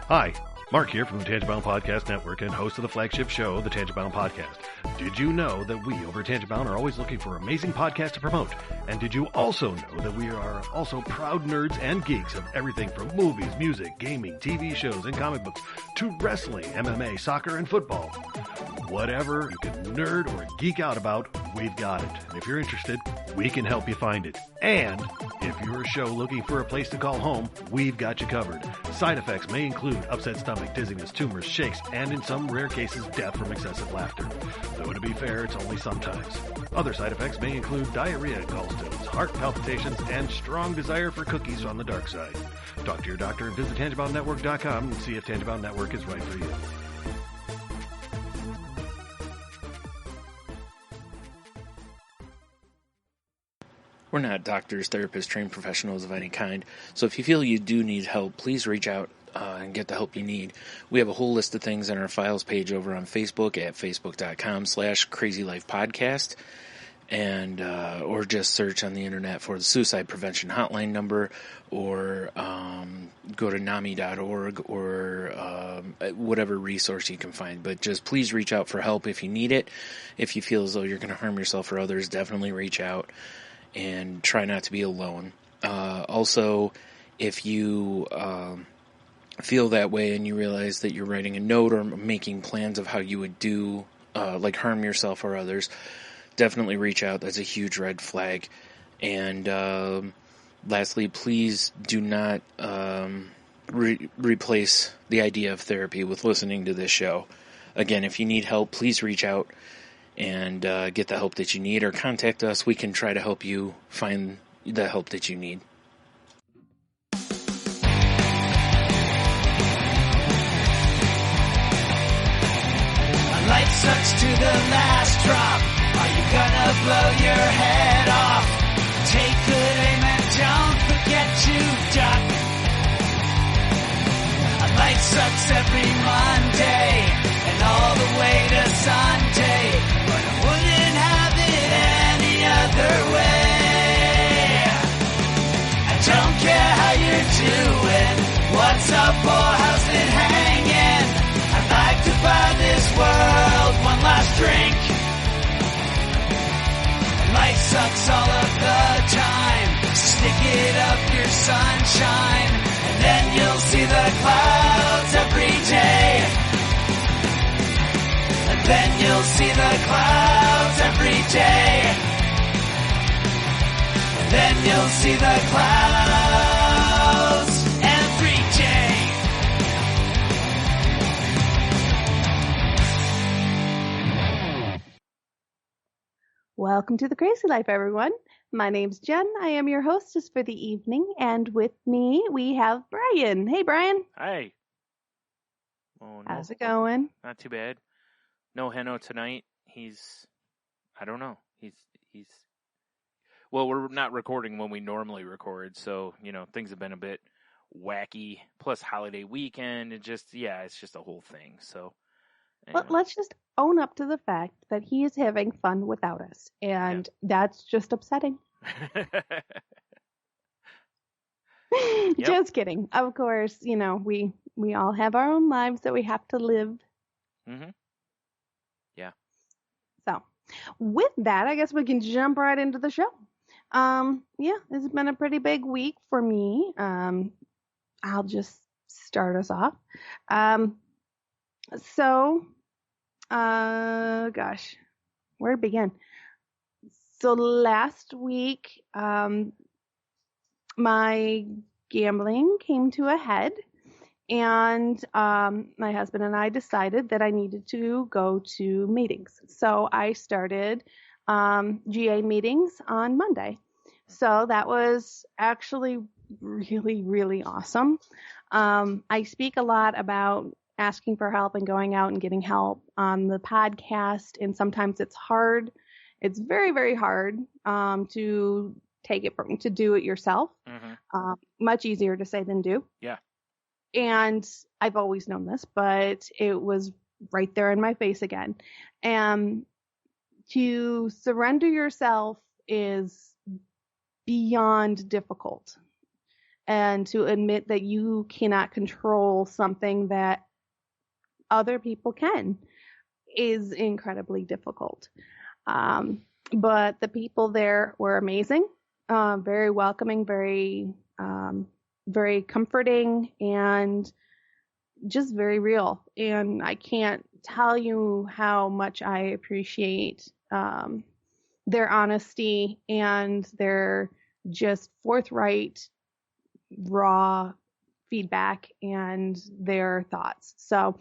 Hi, Mark here from the Tangibound Podcast Network and host of the flagship show, the Tangibound Podcast. Did you know that we over at Tangibound are always looking for amazing podcasts to promote? And did you also know that we are also proud nerds and geeks of everything from movies, music, gaming, TV shows, and comic books to wrestling, MMA, soccer, and football? Whatever you can nerd or geek out about, we've got it. And if you're interested, we can help you find it. And if you're a show looking for a place to call home, we've got you covered. Side effects may include upset stomach, dizziness, tumors, shakes, and in some rare cases, death from excessive laughter. Though to be fair, it's only sometimes. Other side effects may include diarrhea, gallstones, heart palpitations, and strong desire for cookies on the dark side. Talk to your doctor and visit TangiboundNetwork.com and see if Tangibound Network is right for you. We're not doctors, therapists, trained professionals of any kind, so if you feel you do need help, please reach out and get the help you need. We have a whole list of things on our files page over on Facebook at facebook.com/crazylifepodcast, and or just search on the internet for the suicide prevention hotline number, or go to NAMI.org or whatever resource you can find. But just please reach out for help if you need it. If you feel as though you're going to harm yourself or others, definitely reach out. And try not to be alone. Also, if you feel that way and you realize that you're writing a note or making plans of how you would do, like harm yourself or others, definitely reach out. That's a huge red flag. And lastly, please do not replace the idea of therapy with listening to this show. Again, if you need help, please reach out and get the help that you need, or contact us. We can try to help you find the help that you need. Life sucks to the last drop. Are you gonna blow your head off? Take good aim and don't forget to duck. Life sucks every Monday and all the way to Sunday, but I wouldn't have it any other way. I don't care how you're doing, what's up or how's it hanging. I'd like to buy this world one last drink. Life sucks all of the time, stick it up your sunshine, and then you'll see the clouds every day. And then you'll see the clouds every day. And then you'll see the clouds every day. Welcome to The Crazy Life, everyone. My name's Jen. I am your hostess for the evening, and with me we have Brian. Hey, Brian. Hi. Oh, no. How's it going? Not too bad. No Heno tonight. I don't know. Well, we're not recording when we normally record, so, things have been a bit wacky. Plus holiday weekend, it's just a whole thing, so. Anyway. Let's just own up to the fact that he is having fun without us, and that's just upsetting. Yep. Just kidding. Of course, we all have our own lives that we have to live. Mm-hmm. Yeah. So, with that, I guess we can jump right into the show. This has been a pretty big week for me. I'll just start us off. Where to begin? So last week, my gambling came to a head, and my husband and I decided that I needed to go to meetings. So I started GA meetings on Monday. So that was actually really, really awesome. I speak a lot about asking for help and going out and getting help on the podcast, and sometimes it's hard. It's very, very hard to do it yourself. Mm-hmm. Much easier to say than do. Yeah. And I've always known this, but it was right there in my face again. And to surrender yourself is beyond difficult. and to admit that you cannot control something that other people can is incredibly difficult. But the people there were amazing, very welcoming, very comforting, and just very real. And I can't tell you how much I appreciate their honesty and their just forthright, raw feedback and their thoughts. So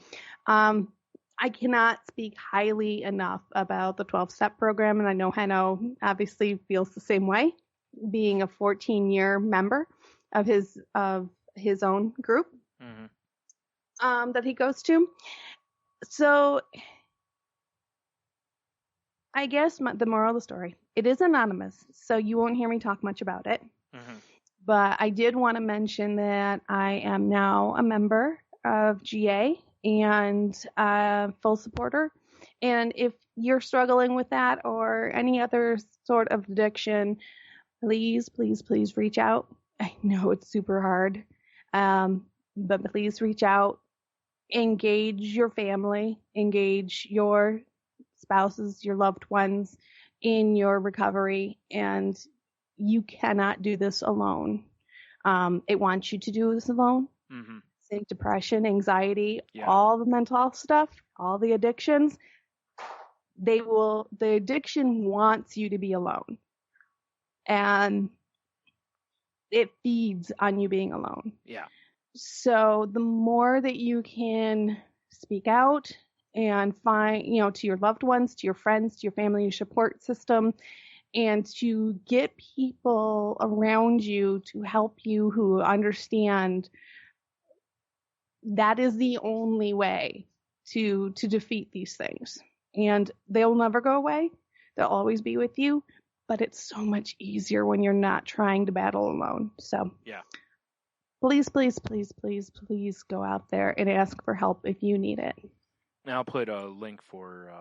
I cannot speak highly enough about the 12-step program, and I know Heno obviously feels the same way, being a 14-year member of his own group that he goes to. So I guess the moral of the story, it is anonymous, so you won't hear me talk much about it. But I did want to mention that I am now a member of GA and a full supporter. And if you're struggling with that or any other sort of addiction, please, please, please reach out. I know it's super hard, but please reach out. Engage your family, engage your spouses, your loved ones in your recovery, and you cannot do this alone. It wants you to do this alone. Say depression, anxiety, all the mental health stuff, all the addictions, the addiction wants you to be alone. And it feeds on you being alone. Yeah. So the more that you can speak out and find, to your loved ones, to your friends, to your family, your support system, and to get people around you to help you who understand, that is the only way to defeat these things. And they'll never go away. They'll always be with you, but it's so much easier when you're not trying to battle alone. So please, please, please, please, please go out there and ask for help if you need it. Now I'll put a link for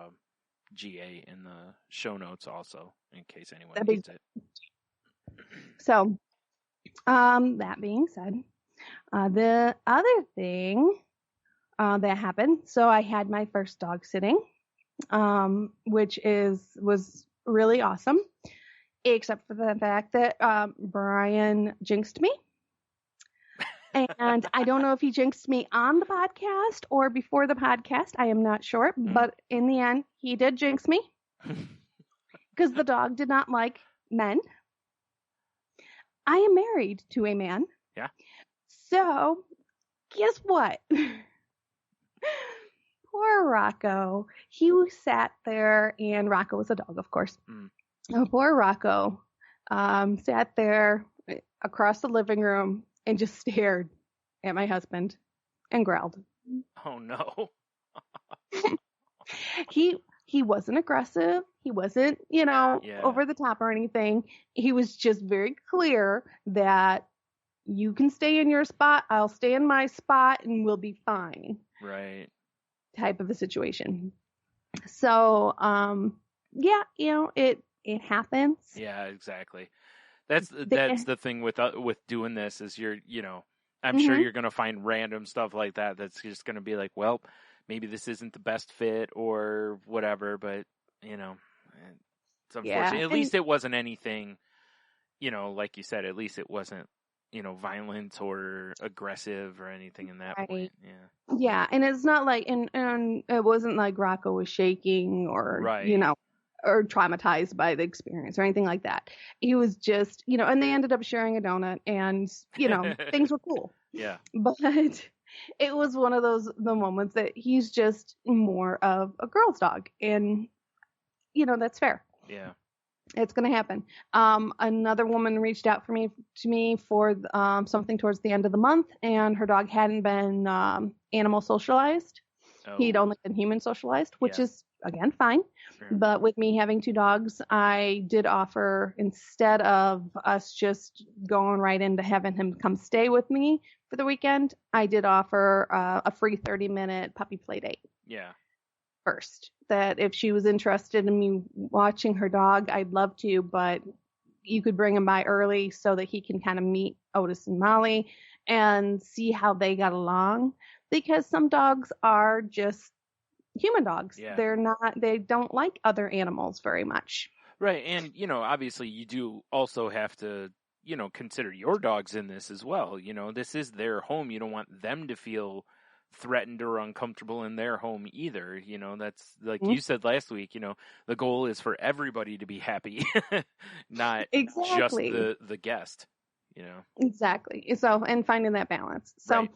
GA in the show notes also, in case anyone needs it. So, that being said, the other thing that happened, so I had my first dog sitting, which was really awesome, except for the fact that Brian jinxed me. And I don't know if he jinxed me on the podcast or before the podcast. I am not sure. But in the end, he did jinx me because the dog did not like men. I am married to a man. Yeah. So guess what? Poor Rocco. He sat there, and Rocco was a dog, of course. Oh, poor Rocco sat there across the living room and just stared at my husband and growled. Oh no. He wasn't aggressive. He wasn't, over the top or anything. He was just very clear that you can stay in your spot, I'll stay in my spot, and we'll be fine. Right. Type of a situation. So, it happens. Yeah, exactly. That's the thing with doing this is I'm sure you're going to find random stuff like that that's just going to be like, well, maybe this isn't the best fit or whatever, but it's unfortunate. Yeah, at least it wasn't anything, like you said, at least it wasn't, violent or aggressive or anything in that point. Yeah. Yeah. And it's not like, and it wasn't like Rocco was shaking or, or traumatized by the experience or anything like that. He was just, and they ended up sharing a donut and, things were cool. Yeah. But it was one of the moments that he's just more of a girl's dog. And, that's fair. Yeah. It's going to happen. Another woman reached out to me for something towards the end of the month, and her dog hadn't been animal socialized. Oh. He'd only been human socialized, which is, again, fine. Sure. But with me having two dogs, I did offer, instead of us just going right into having him come stay with me for the weekend, I did offer a free 30-minute puppy play date. Yeah. First, that if she was interested in me watching her dog, I'd love to, but you could bring him by early so that he can kind of meet Otis and Molly and see how they got along, because some dogs are just human dogs. Yeah. They don't like other animals very much. Right. And, obviously you do also have to, consider your dogs in this as well. This is their home. You don't want them to feel threatened or uncomfortable in their home either. That's like you said last week, the goal is for everybody to be happy, not just the guest, Exactly. So, and finding that balance. So,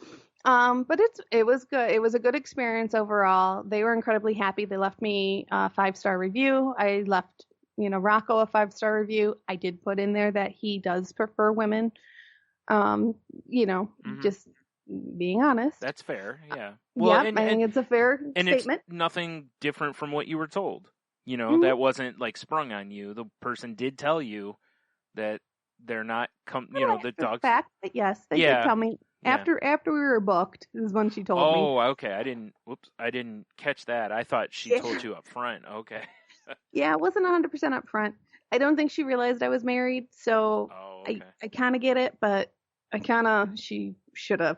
right. but it was good. It was a good experience overall. They were incredibly happy. They left me a 5-star review. I left, Rocco a 5-star review. I did put in there that he does prefer women. Just being honest. That's fair. Yeah. Well, I think it's a fair statement. It's nothing different from what you were told. That wasn't like sprung on you. The person did tell you that they're not the dogs. Fact, but yes, they did tell me after we were booked is when she told me. Oh, okay. I didn't catch that. I thought she told you up front. Okay. Yeah, it wasn't 100% up front. I don't think she realized I was married, so okay. I kind of get it, but she should have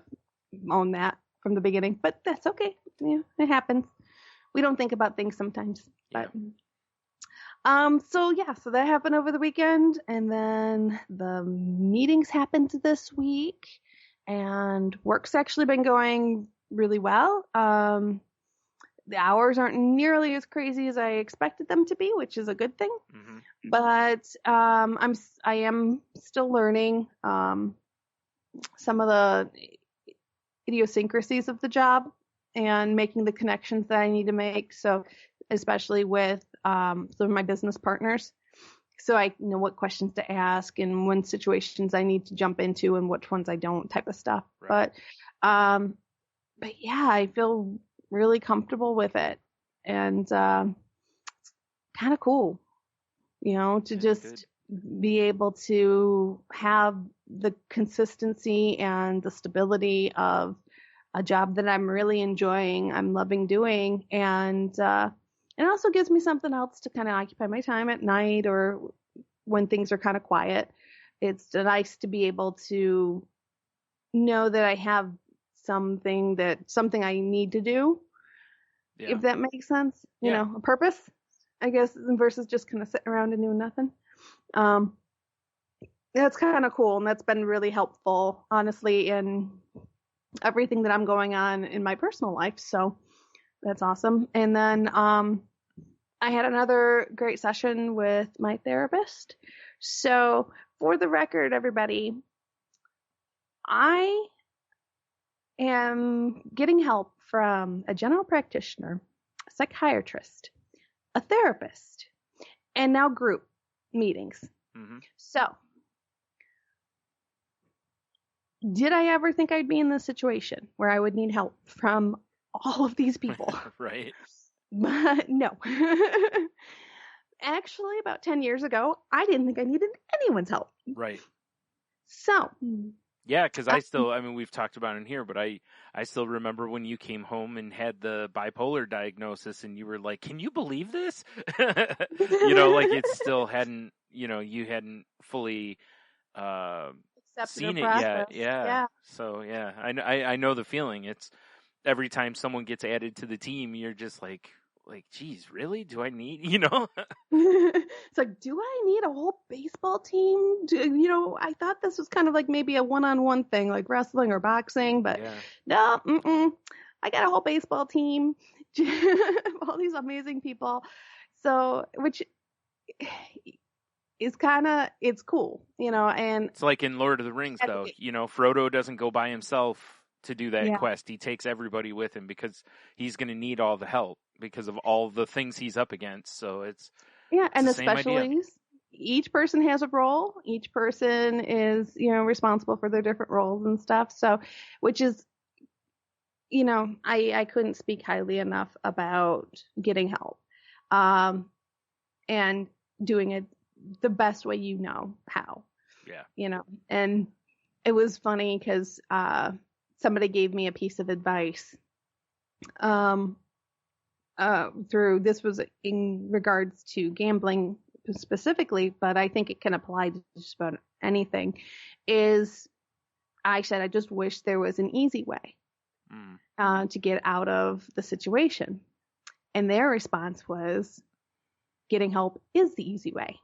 owned that from the beginning. But that's okay. Yeah, it happens. We don't think about things sometimes. Yeah. But so that happened over the weekend, and then the meetings happened this week, and work's actually been going really well. The hours aren't nearly as crazy as I expected them to be, which is a good thing. Mm-hmm. But I am still learning some of the idiosyncrasies of the job and making the connections that I need to make. So especially with some of my business partners. So I know what questions to ask and when situations I need to jump into and which ones I don't, type of stuff. Right. But yeah, I feel really comfortable with it. And it's kind of cool, to just be able to have the consistency and the stability of a job that I'm really enjoying, I'm loving doing, and it also gives me something else to kind of occupy my time at night or when things are kind of quiet. It's nice to be able to know that I have something I need to do, if that makes sense. You know, a purpose, I guess, versus just kind of sitting around and doing nothing. That's kind of cool, and that's been really helpful, honestly, in everything that I'm going on in my personal life. So that's awesome. And then I had another great session with my therapist. So for the record, everybody, I am getting help from a general practitioner, a psychiatrist, a therapist, and now group meetings. Mm-hmm. So did I ever think I'd be in this situation where I would need help from all of these people? Right. But no. Actually, about 10 years ago, I didn't think I needed anyone's help. Right. So. Yeah, because we've talked about it here, but I still remember when you came home and had the bipolar diagnosis and you were like, can you believe this? Like it still hadn't, you hadn't fully seen it yet. Yeah. So, yeah, I know the feeling. It's every time someone gets added to the team, you're just like, geez, really? Do I need, It's like, do I need a whole baseball team? I thought this was kind of like maybe a one-on-one thing, like wrestling or boxing, but no, I got a whole baseball team, all these amazing people. So, which is it's cool, and it's like in Lord of the Rings, though, Frodo doesn't go by himself to do that quest. He takes everybody with him because he's going to need all the help because of all the things he's up against. So it's and the specialties. Each person has a role. Each person is, responsible for their different roles and stuff. So, which is, I couldn't speak highly enough about getting help, and doing it the best way how. Yeah. And it was funny because somebody gave me a piece of advice this was in regards to gambling specifically, but I think it can apply to just about anything, is I said, I just wish there was an easy way to get out of the situation. And their response was, getting help is the easy way.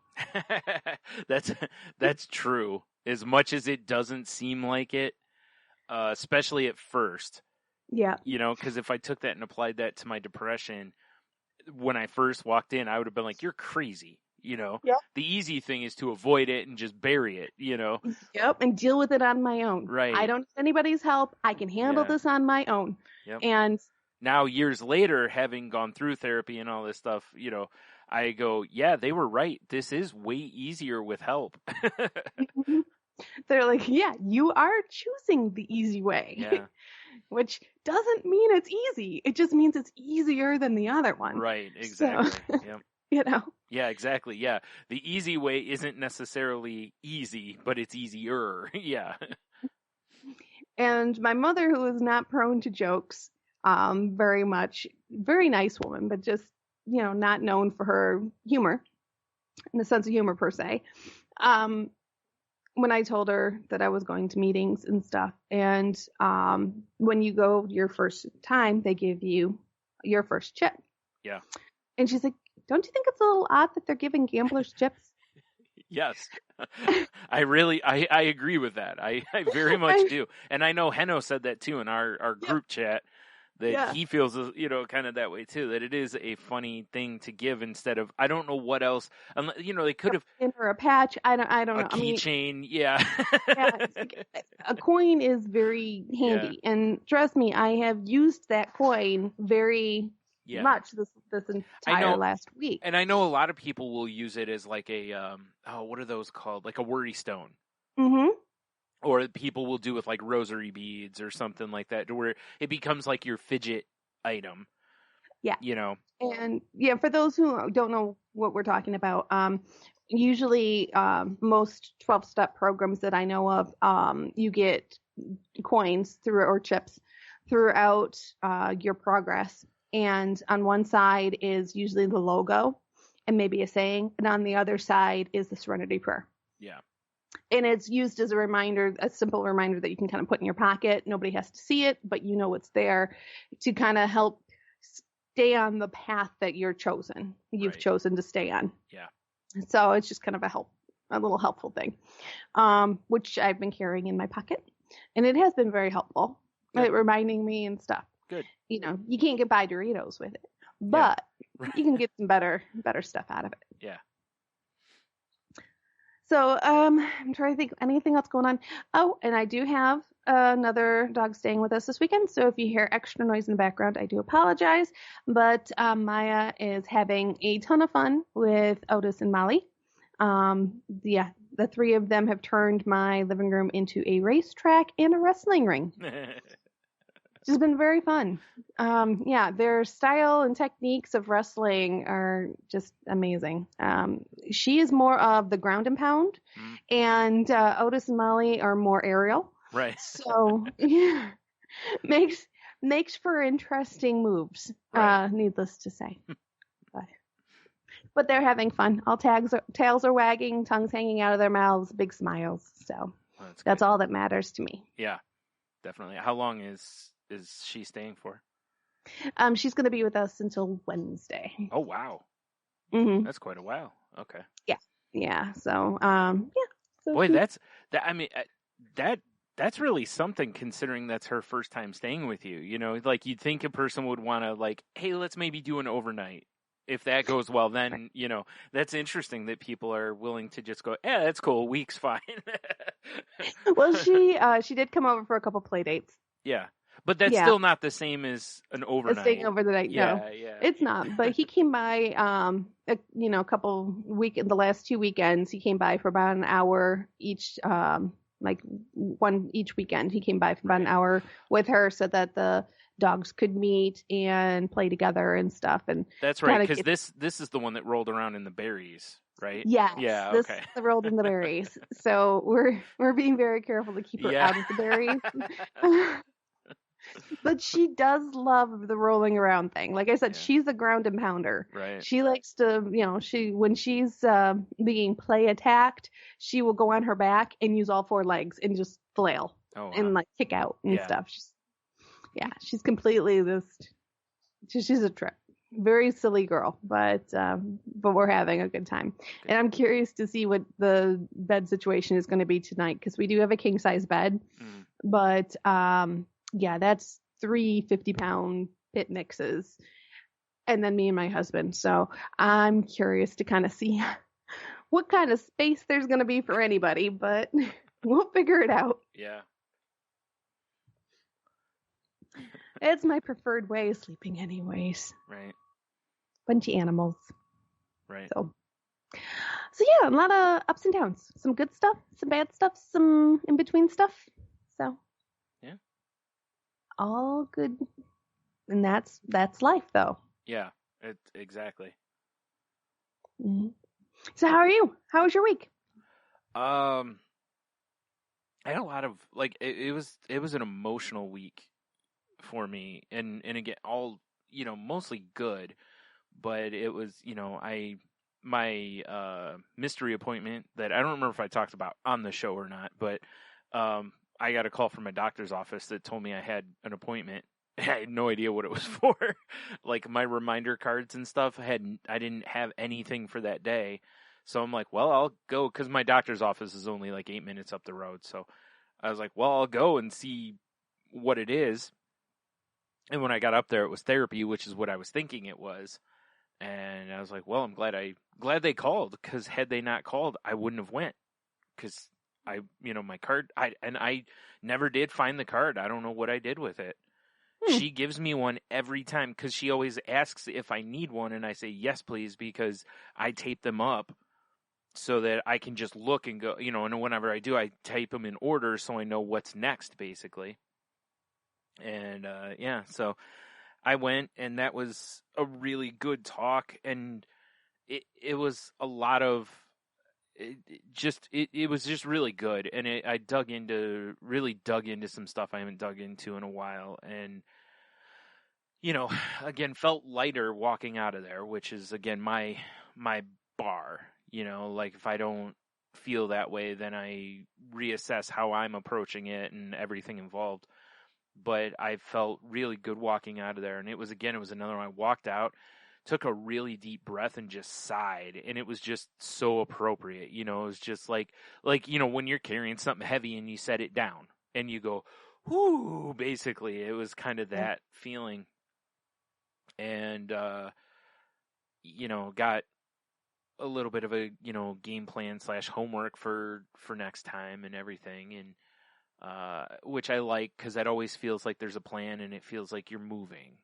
That's true. As much as it doesn't seem like it, especially at first. Yeah. You know, because if I took that and applied that to my depression, when I first walked in, I would have been like, you're crazy. You know, Yep. The easy thing is to avoid it and just bury it, you know. Yep, and deal with it on my own. Right. I don't need anybody's help. I can handle this on my own. Yep. And now, years later, having gone through therapy and all this stuff, you know, I go, yeah, they were right. This is way easier with help. they're like, yeah, you are choosing the easy way. Yeah. Which doesn't mean it's easy. It just means it's easier than the other one. Right, exactly. So, yep. You know? Yeah, exactly. Yeah. The easy way isn't necessarily easy, but it's easier. Yeah. And my mother, who is not prone to jokes, very much, very nice woman, but just, you know, not known for her humor, in the sense of humor per se. When I told her that I was going to meetings and stuff, and when you go your first time, they give you your first chip. Yeah. And she's like, don't you think it's a little odd that they're giving gamblers chips? Yes. I agree with that. I very much do. And I know Henno said that too in our group chat, that he feels, you know, kind of that way too, that it is a funny thing to give instead of, I don't know what else, you know, they could have. Or a patch. I don't know. A keychain. Yeah. A coin is very handy. Yeah. And trust me, I have used that coin very much this entire last week. And I know a lot of people will use it as like a, what are those called? Like a worry stone. Mm-hmm. Or people will do with like rosary beads or something like that, to where it becomes like your fidget item. Yeah. You know? And for those who don't know what we're talking about, usually most 12-step programs that I know of, you get coins or chips throughout your progress. And on one side is usually the logo and maybe a saying, and on the other side is the Serenity Prayer. Yeah. And it's used as a reminder, a simple reminder that you can kind of put in your pocket. Nobody has to see it, but you know it's there to kind of help stay on the path that you've chosen to stay on. Yeah. So it's just kind of a little helpful thing, which I've been carrying in my pocket. And it has been very helpful, reminding me and stuff. Good. You know, you can't get buy Doritos with it, but you can get some better stuff out of it. Yeah. So I'm trying to think anything else going on. Oh, and I do have another dog staying with us this weekend. So if you hear extra noise in the background, I do apologize. But Maya is having a ton of fun with Otis and Molly. The three of them have turned my living room into a racetrack and a wrestling ring. Which has been very fun. Their style and techniques of wrestling are just amazing. She is more of the ground and pound, and Otis and Molly are more aerial. Right. So makes for interesting moves. Right. Needless to say. But they're having fun. All tails are wagging, tongues hanging out of their mouths, big smiles. So that's all that matters to me. Yeah, definitely. How long is she staying for? She's going to be with us until Wednesday. Oh, wow. Mm-hmm. That's quite a while. Okay. Yeah. So, So boy, that's really something, considering that's her first time staying with you. You know, like you'd think a person would want to like, hey, let's maybe do an overnight. If that goes well, then, you know, that's interesting that people are willing to just go, yeah, that's cool. A week's fine. Well, she did come over for a couple play dates. Yeah. But that's still not the same as an overnight. Staying over the night. Yeah, no, it's not. But he came by, a couple the last 2 weekends. He came by for about an hour each, one each weekend. He came by for about an hour with her so that the dogs could meet and play together and stuff. And that's right, because this is the one that rolled around in the berries, right? Yes. Yeah. This Okay. is the rolled in the berries. So we're being very careful to keep her out of the berries. But she does love the rolling around thing. Like I said, she's a ground and pounder. Right. She likes to, when she's being play attacked, she will go on her back and use all four legs and just flail and like kick out and stuff. She's completely she's a trip. Very silly girl, but we're having a good time. Okay. And I'm curious to see what the bed situation is going to be tonight, because we do have a king size bed, but that's 3 50-pound pit mixes, and then me and my husband. So I'm curious to kind of see what kind of space there's going to be for anybody, but we'll figure it out. Yeah. It's my preferred way of sleeping anyways. Right. Bunch of animals. Right. So yeah, a lot of ups and downs. Some good stuff, some bad stuff, some in-between stuff. So yeah. All good. And that's life, though. Yeah, exactly. Mm-hmm. So how are you? How was your week? I had a lot of, it was an emotional week for me, and again, all, mostly good, but it was, my mystery appointment that I don't remember if I talked about on the show or not, but I got a call from my doctor's office that told me I had an appointment. I had no idea what it was for. Like, my reminder cards and stuff, I didn't have anything for that day. So I'm like, well, I'll go, because my doctor's office is only like 8 minutes up the road. So I was like, well, I'll go and see what it is. And when I got up there, it was therapy, which is what I was thinking it was. And I was like, well, I'm glad they called, because had they not called, I wouldn't have went. Because my card, I never did find the card. I don't know what I did with it. She gives me one every time, because she always asks if I need one, and I say, yes, please, because I tape them up so that I can just look and go, and whenever I do, I type them in order so I know what's next, basically. And, so I went, and that was a really good talk, and it was a lot of, it was just really good, and I really dug into some stuff I haven't dug into in a while, and, again, felt lighter walking out of there, which is, again, my bar, like, if I don't feel that way, then I reassess how I'm approaching it and everything involved. But I felt really good walking out of there. And it was another one. I walked out, took a really deep breath, and just sighed. And it was just so appropriate. It was just like, when you're carrying something heavy and you set it down and you go, whoo, basically. It was kind of that feeling. And, got a little bit of a, game plan / homework for next time and everything. And, which I like, because that always feels like there's a plan, and it feels like you're moving,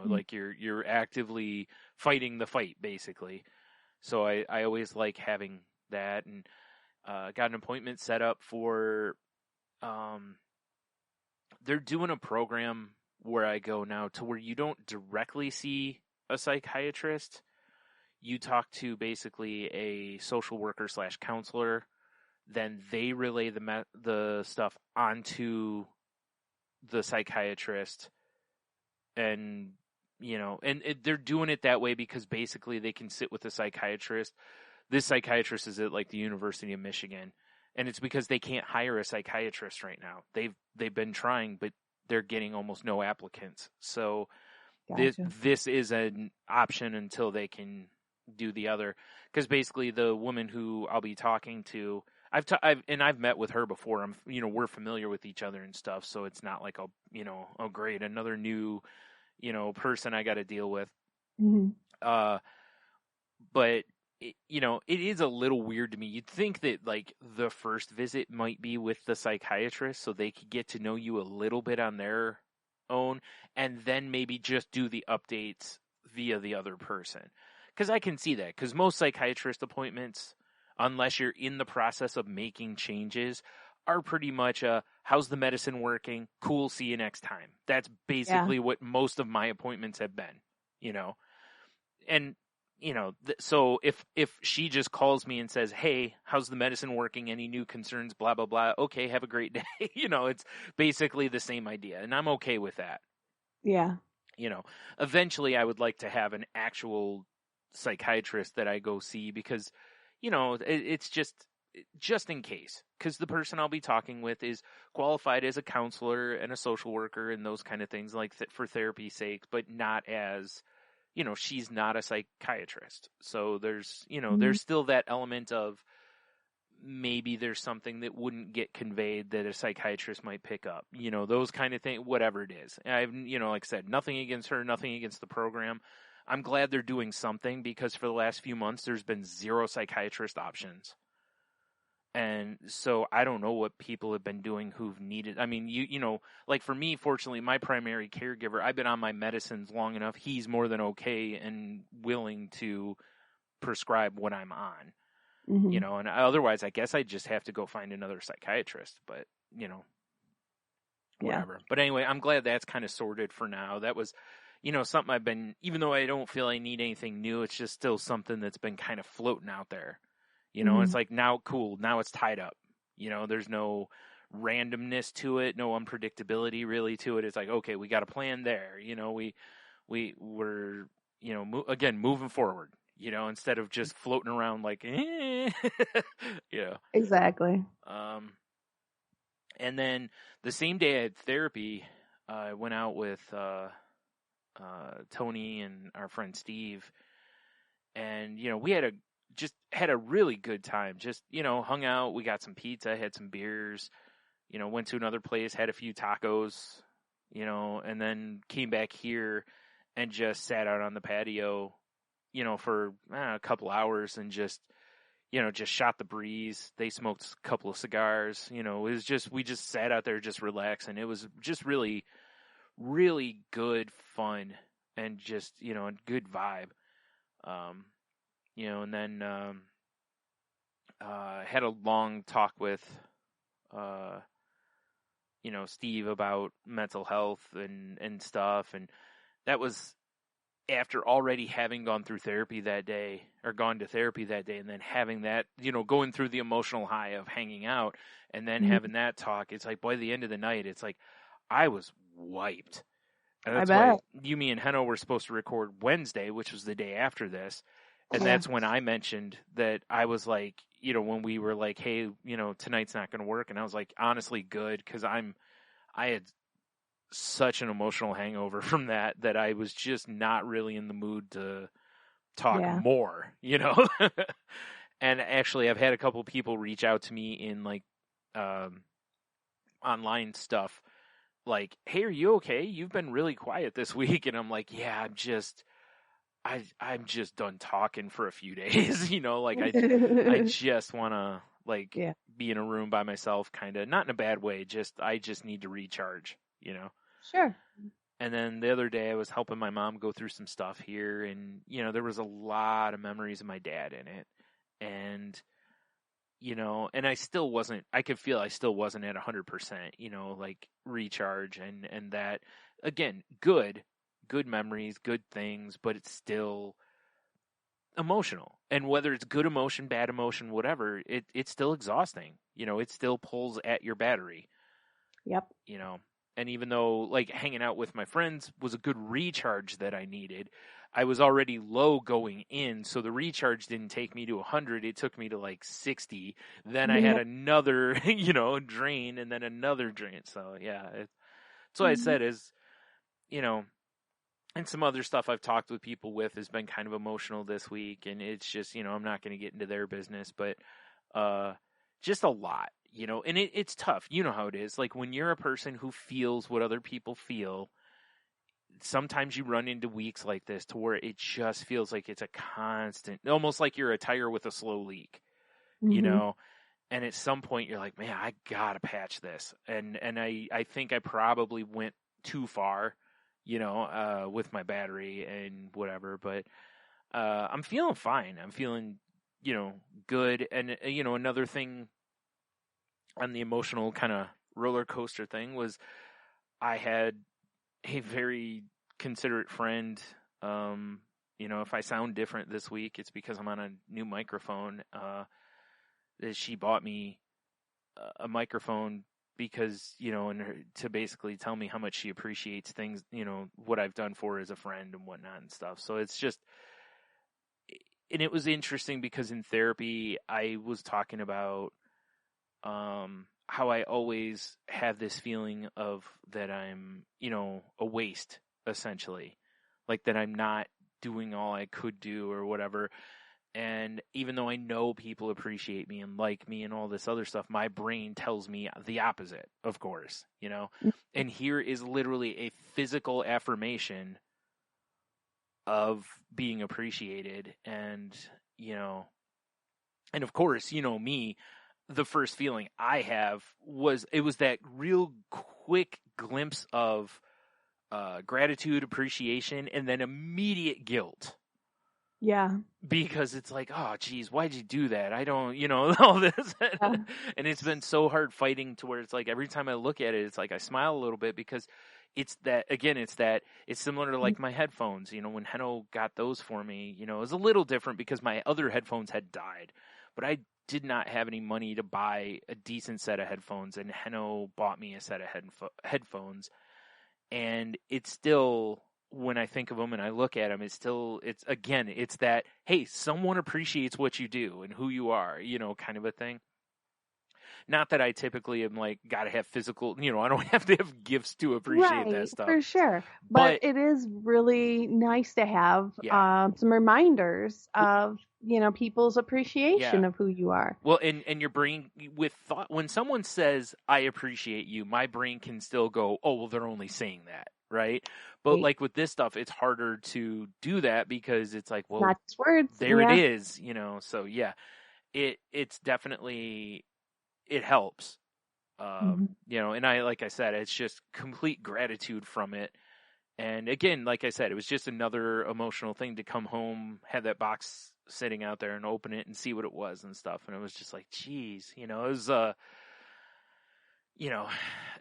like you're actively fighting the fight, basically. So I always like having that, and got an appointment set up for, they're doing a program where I go now to where you don't directly see a psychiatrist. You talk to basically a social worker / counselor. Then they relay the stuff onto the psychiatrist, and they're doing it that way because basically they can sit with a psychiatrist. This psychiatrist is at like the University of Michigan, and it's because they can't hire a psychiatrist right now. They've been trying, but they're getting almost no applicants. So gotcha. This is an option until they can do the other. Because basically the woman who I'll be talking to, I've met with her before. We're familiar with each other and stuff, so it's not like oh great, another new, person I got to deal with. Mm-hmm. But it is a little weird to me. You'd think that like the first visit might be with the psychiatrist, so they could get to know you a little bit on their own, and then maybe just do the updates via the other person. Because I can see that. Because most psychiatrist appointments, unless you're in the process of making changes, are pretty much how's the medicine working? Cool, see you next time. That's basically what most of my appointments have been, And so if she just calls me and says, hey, how's the medicine working? Any new concerns? Blah, blah, blah. Okay, have a great day. It's basically the same idea. And I'm okay with that. Yeah. Eventually I would like to have an actual psychiatrist that I go see because, it's just in case. Because the person I'll be talking with is qualified as a counselor and a social worker and those kind of things, like for therapy's sake, but not as, she's not a psychiatrist. So there's, there's still that element of maybe there's something that wouldn't get conveyed that a psychiatrist might pick up, those kind of things, whatever it is. I've, like I said, nothing against her, nothing against the program. I'm glad they're doing something because for the last few months, there's been 0 psychiatrist options. And so I don't know what people have been doing who've needed. I mean, like for me, fortunately, my primary caregiver, I've been on my medicines long enough. He's more than okay and willing to prescribe what I'm on, and otherwise I guess I just have to go find another psychiatrist, but whatever. Yeah. But anyway, I'm glad that's kind of sorted for now. That was, something I've been, even though I don't feel I need anything new, it's just still something that's been kind of floating out there. It's like now it's tied up. There's no randomness to it, no unpredictability really to it. It's like, okay, we got a plan there. We're again, moving forward, instead of just floating around like, Exactly. And then the same day I had therapy, I went out with Tony and our friend Steve, and we had a really good time. Just, hung out. We got some pizza, had some beers, went to another place, had a few tacos, and then came back here and just sat out on the patio, for a couple hours and just shot the breeze. They smoked a couple of cigars, it was just, we just sat out there just relaxing. It was just really, really good fun and just, a good vibe. And then had a long talk with, Steve about mental health and stuff. And that was after already having gone to therapy that day, and then having that, going through the emotional high of hanging out and then having that talk. It's like, by the end of the night, it's like I was wiped. And that's why you, me, and Heno were supposed to record Wednesday, which was the day after this. And that's when I mentioned that I was like, when we were like, hey, tonight's not going to work. And I was like, honestly, good. Cause I had such an emotional hangover from that I was just not really in the mood to talk more, And actually I've had a couple people reach out to me in like, online stuff like, hey, are you okay? You've been really quiet this week. And I'm like, yeah, I'm just done talking for a few days, like I just want to be in a room by myself, kind of, not in a bad way. I just need to recharge, Sure. And then the other day I was helping my mom go through some stuff here, and, there was a lot of memories of my dad in it. And, and I could feel I still wasn't at 100%, like recharge and that, again, good memories, good things, but it's still emotional. And whether it's good emotion, bad emotion, whatever, it's still exhausting. It still pulls at your battery. Yep. And even though like hanging out with my friends was a good recharge that I needed, I was already low going in. So the recharge didn't take me to 100. It took me to like 60. Then I had another, drain and then another drain. So yeah, that's what I said is, and some other stuff I've talked with people with has been kind of emotional this week. And it's just, I'm not going to get into their business, but just a lot, and it's tough. You know how it is. Like when you're a person who feels what other people feel, sometimes you run into weeks like this to where it just feels like it's a constant, almost like you're a tire with a slow leak, and at some point you're like, man, I got to patch this. And I think I probably went too far, with my battery and whatever, but, I'm feeling fine. I'm feeling, good. And, another thing on the emotional kind of roller coaster thing was I had a very considerate friend, You know, if I sound different this week, it's because I'm on a new microphone. She bought me a microphone because, you know, to basically tell me how much she appreciates things, you know, what I've done for her as a friend and whatnot and stuff. So it's just, and it was interesting because in therapy, I was talking about how I always have this feeling of that I'm, you know, a waste, essentially. Like that I'm not doing all I could do or whatever. And even though I know people appreciate me and like me and all this other stuff, my brain tells me the opposite, of course, you know. And here is literally a physical affirmation of being appreciated. And, you know, and of course, you know me, the first feeling I have was that real quick glimpse of gratitude, appreciation, and then immediate guilt. Yeah. Because it's like, oh, geez, why'd you do that? I don't, you know, all this. Yeah. And it's been so hard fighting to where it's like every time I look at it, it's like I smile a little bit because it's similar to like my headphones. You know, when Heno got those for me, you know, it was a little different because my other headphones had died. But I did not have any money to buy a decent set of headphones, and Heno bought me a set of headphones. And it's still, when I think of them and I look at them, it's that, hey, someone appreciates what you do and who you are, you know, kind of a thing. Not that I typically am like, gotta have physical, you know, I don't have to have gifts to appreciate that stuff. For sure. But it is really nice to have some reminders of, you know, people's appreciation of who you are. Well, and your brain, with thought, when someone says, I appreciate you, my brain can still go, oh, well, they're only saying that, right? But like with this stuff, it's harder to do that because it's like, well, not just words. There it is, you know, so yeah, it's definitely, it helps, you know, and like I said, it's just complete gratitude from it. And again, like I said, it was just another emotional thing to come home, have that box sitting out there and open it and see what it was and stuff. And it was just like, geez, you know, it was, you know,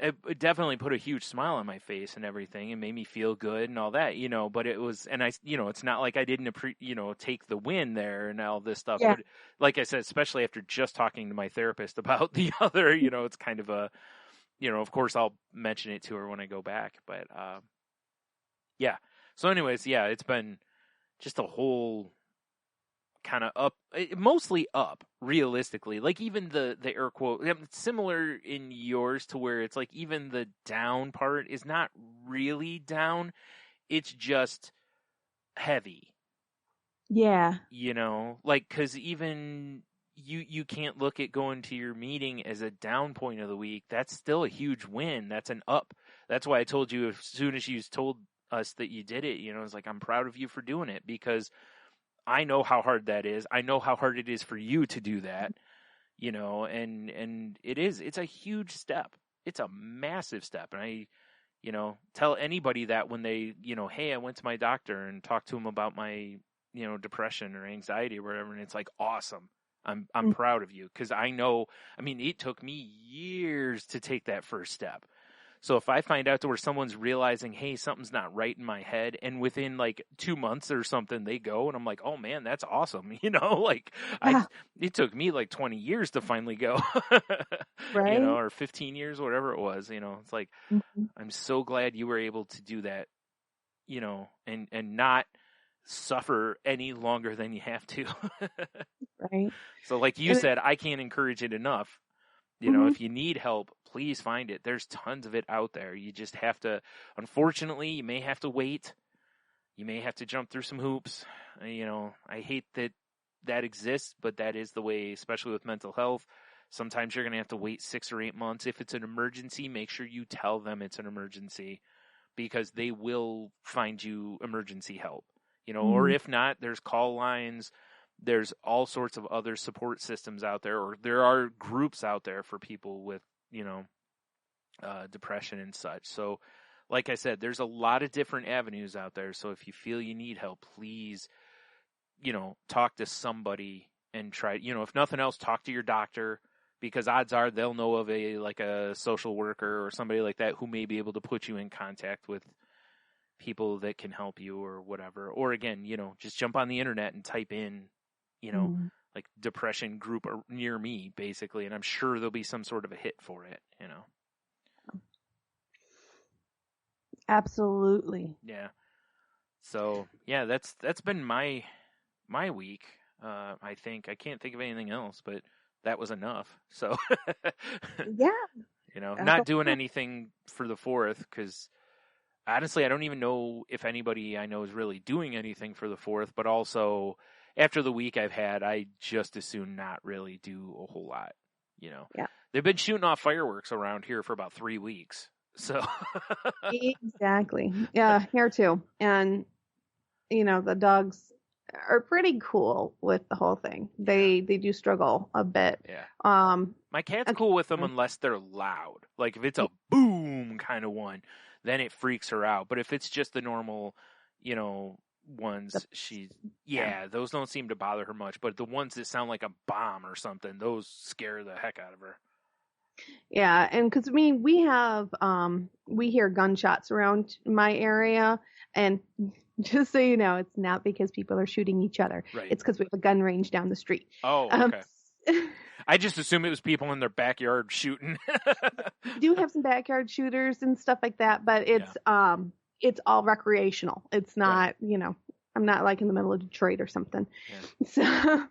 it definitely put a huge smile on my face and everything and made me feel good and all that, you know, but it was, and I, you know, it's not like I didn't, you know, take the win there and all this stuff. Yeah. But like I said, especially after just talking to my therapist about the other, you know, it's kind of a, you know, of course I'll mention it to her when I go back, but, yeah. So anyways, yeah, it's been just a whole kind of mostly up, realistically. Like even the air quote, similar in yours to where it's like even the down part is not really down. It's just heavy. Yeah. You know, like, cause even you can't look at going to your meeting as a down point of the week. That's still a huge win. That's an up. That's why I told you as soon as you told us that you did it, you know, it's like, I'm proud of you for doing it because I know how hard that is. I know how hard it is for you to do that, you know, and it's a huge step. It's a massive step. And I, you know, tell anybody that when they, you know, hey, I went to my doctor and talked to him about my, you know, depression or anxiety or whatever. And it's like, awesome. I'm proud of you. Cause I know, I mean, it took me years to take that first step. So if I find out to where someone's realizing, hey, something's not right in my head, and within like 2 months or something, they go, and I'm like, oh man, that's awesome. You know, like it took me like 20 years to finally go, right? You know, or 15 years, whatever it was, you know, it's like, I'm so glad you were able to do that, you know, and not suffer any longer than you have to. Right. So like you said, I can't encourage it enough. You know, if you need help, please find it. There's tons of it out there. You just have to, unfortunately, you may have to wait. You may have to jump through some hoops. You know, I hate that exists, but that is the way, especially with mental health. Sometimes you're going to have to wait 6 or 8 months. If it's an emergency, make sure you tell them it's an emergency because they will find you emergency help. You know, or if not, there's call lines. There's all sorts of other support systems out there, or there are groups out there for people with, you know, depression and such. So like I said, there's a lot of different avenues out there. So if you feel you need help, please, you know, talk to somebody and try, you know, if nothing else, talk to your doctor because odds are they'll know of a social worker or somebody like that who may be able to put you in contact with, people that can help you or whatever. Or again, just jump on the internet and type in, like depression group near me, basically, and I'm sure there'll be some sort of a hit for it, Absolutely. Yeah. So yeah, that's been my week. I think I can't think of anything else, but that was enough. So yeah, not doing anything for the 4th, because honestly, I don't even know if anybody I know is really doing anything for the 4th. But also, after the week I've had, I just as soon not really do a whole lot. Yeah. They've been shooting off fireworks around here for about 3 weeks. So exactly. Yeah, here too. And the dogs are pretty cool with the whole thing. They do struggle a bit. Yeah. My cat's cool with them unless they're loud. Like if it's a boom kind of one, then it freaks her out. But if it's just the normal, ones, those don't seem to bother her much. But the ones that sound like a bomb or something, those scare the heck out of her. Yeah, and because we have we hear gunshots around my area, and just so you know, it's not because people are shooting each other. Right. It's because we have a gun range down the street. Oh, okay. I just assume it was people in their backyard shooting. We do have some backyard shooters and stuff like that, but it's all recreational. It's not, I'm not like in the middle of Detroit or something. Yeah.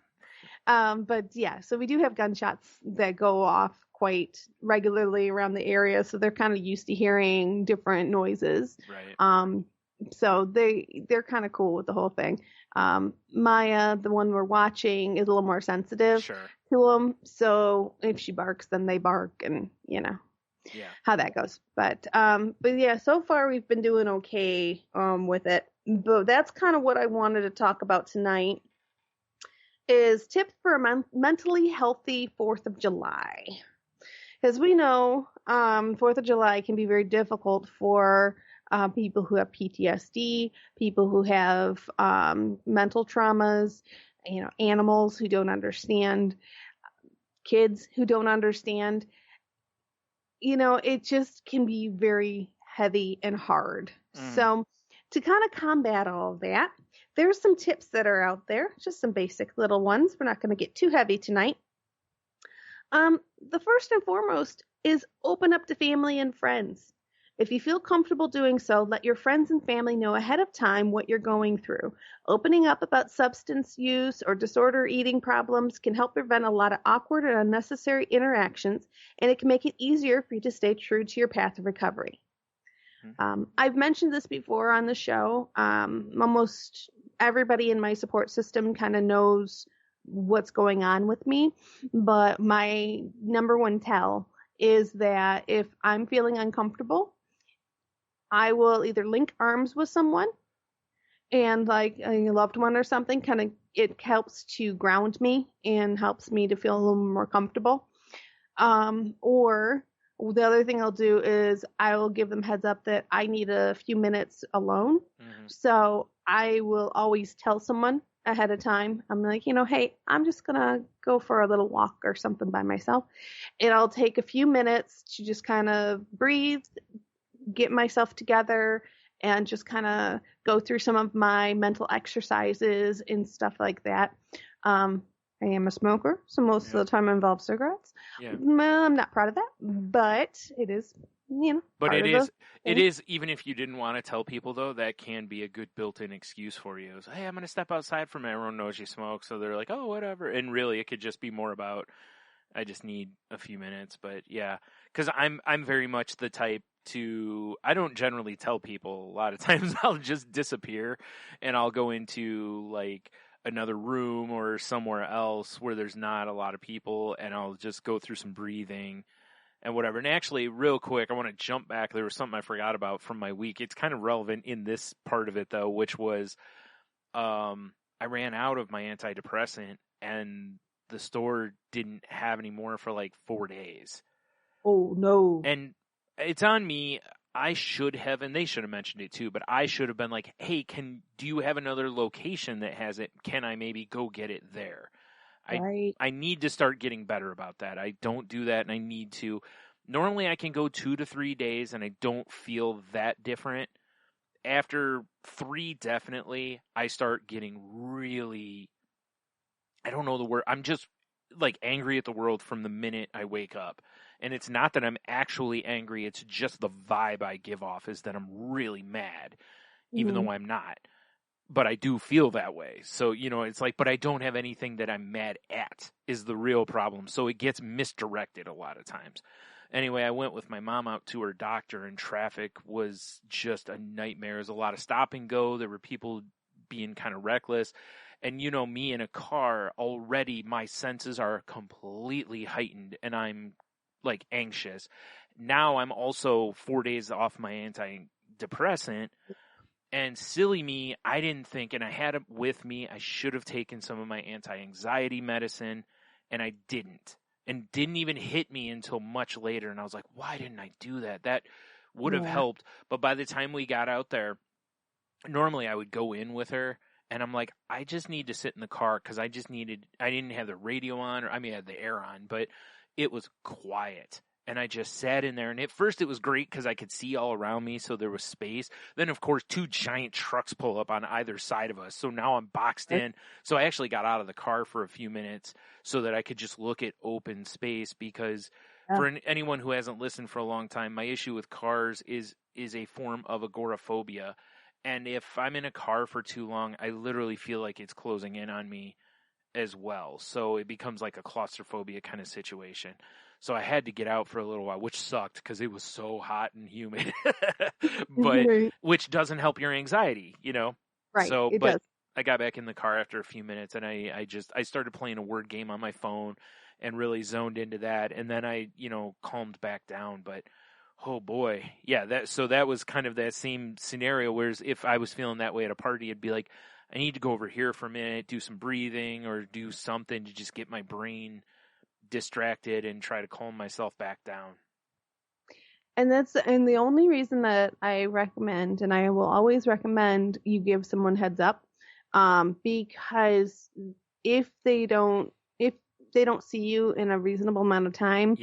So, but yeah, so we do have gunshots that go off quite regularly around the area, so they're kind of used to hearing different noises. Right. So they're kind of cool with the whole thing. Maya, the one we're watching, is a little more sensitive to them. So if she barks, then they bark, and how that goes. But yeah, so far we've been doing okay with it. But that's kind of what I wanted to talk about tonight. Is tips for a mentally healthy 4th of July. As we know, 4th of July can be very difficult for people who have PTSD, people who have mental traumas, animals who don't understand, kids who don't understand. It just can be very heavy and hard. So to kind of combat all of that, there's some tips that are out there, just some basic little ones. We're not going to get too heavy tonight. The first and foremost is open up to family and friends. If you feel comfortable doing so, let your friends and family know ahead of time what you're going through. Opening up about substance use or disorder eating problems can help prevent a lot of awkward and unnecessary interactions, and it can make it easier for you to stay true to your path of recovery. I've mentioned this before on the show. Almost everybody in my support system kind of knows what's going on with me, but my number one tell is that if I'm feeling uncomfortable, I will either link arms with someone and like a loved one or something. It helps to ground me and helps me to feel a little more comfortable. Or the other thing I'll do is I will give them heads up that I need a few minutes alone. So I will always tell someone ahead of time. I'm like, hey, I'm just going to go for a little walk or something by myself. And I'll take a few minutes to just kind of breathe, get myself together, and just kind of go through some of my mental exercises and stuff like that. I am a smoker, so most of the time it involves cigarettes. Well, I'm not proud of that, but it is, But it is, even if you didn't want to tell people, though, that can be a good built-in excuse for you. It's, hey, I'm going to step outside from everyone knows you smoke, so they're like, oh, whatever. And really, it could just be more about, I just need a few minutes. But yeah, because I'm very much the type to, I don't generally tell people. A lot of times I'll just disappear and I'll go into like another room or somewhere else where there's not a lot of people, and I'll just go through some breathing and whatever. And actually, real quick, I want to jump back. There was something I forgot about from my week. It's kind of relevant in this part of it, though, which was I ran out of my antidepressant, and the store didn't have any more for like 4 days. Oh, no. And it's on me. I should have, and they should have mentioned it too, but I should have been like, hey, do you have another location that has it? Can I maybe go get it there? Right. I need to start getting better about that. I don't do that, and I need to. Normally I can go 2 to 3 days, and I don't feel that different. after 3, definitely, I start getting really, I don't know the word, I'm just like angry at the world from the minute I wake up. And it's not that I'm actually angry, it's just the vibe I give off is that I'm really mad, even though I'm not. But I do feel that way. So, you know, it's like, but I don't have anything that I'm mad at is the real problem. So it gets misdirected a lot of times. Anyway, I went with my mom out to her doctor, and traffic was just a nightmare. There was a lot of stop and go. There were people being kind of reckless. And, you know, me in a car, already my senses are completely heightened, and I'm, like, anxious. Now I'm also 4 days off my antidepressant. And silly me, I didn't think, and I had it with me, I should have taken some of my anti-anxiety medicine, and I didn't. And didn't even hit me until much later. And I was like, why didn't I do that? That would have helped. But by the time we got out there, normally I would go in with her, and I'm like, I just need to sit in the car because I didn't have the radio on, or I had the air on, but it was quiet. And I just sat in there, and at first it was great because I could see all around me, so there was space. Then, of course, 2 giant trucks pull up on either side of us, so now I'm boxed in. So I actually got out of the car for a few minutes so that I could just look at open space, because for anyone who hasn't listened for a long time, my issue with cars is a form of agoraphobia. And if I'm in a car for too long, I literally feel like it's closing in on me as well. So it becomes like a claustrophobia kind of situation. So I had to get out for a little while, which sucked because it was so hot and humid, but which doesn't help your anxiety, you know? Right. So, it but does. I got back in the car after a few minutes, and I started playing a word game on my phone and really zoned into that. And then I, you know, calmed back down, but oh boy. Yeah. That was kind of that same scenario, whereas if I was feeling that way at a party, it'd be like, I need to go over here for a minute, do some breathing or do something to just get my brain distracted and try to calm myself back down. And the only reason that I recommend, and I will always recommend, you give someone heads up, because if they don't see you in a reasonable amount of time,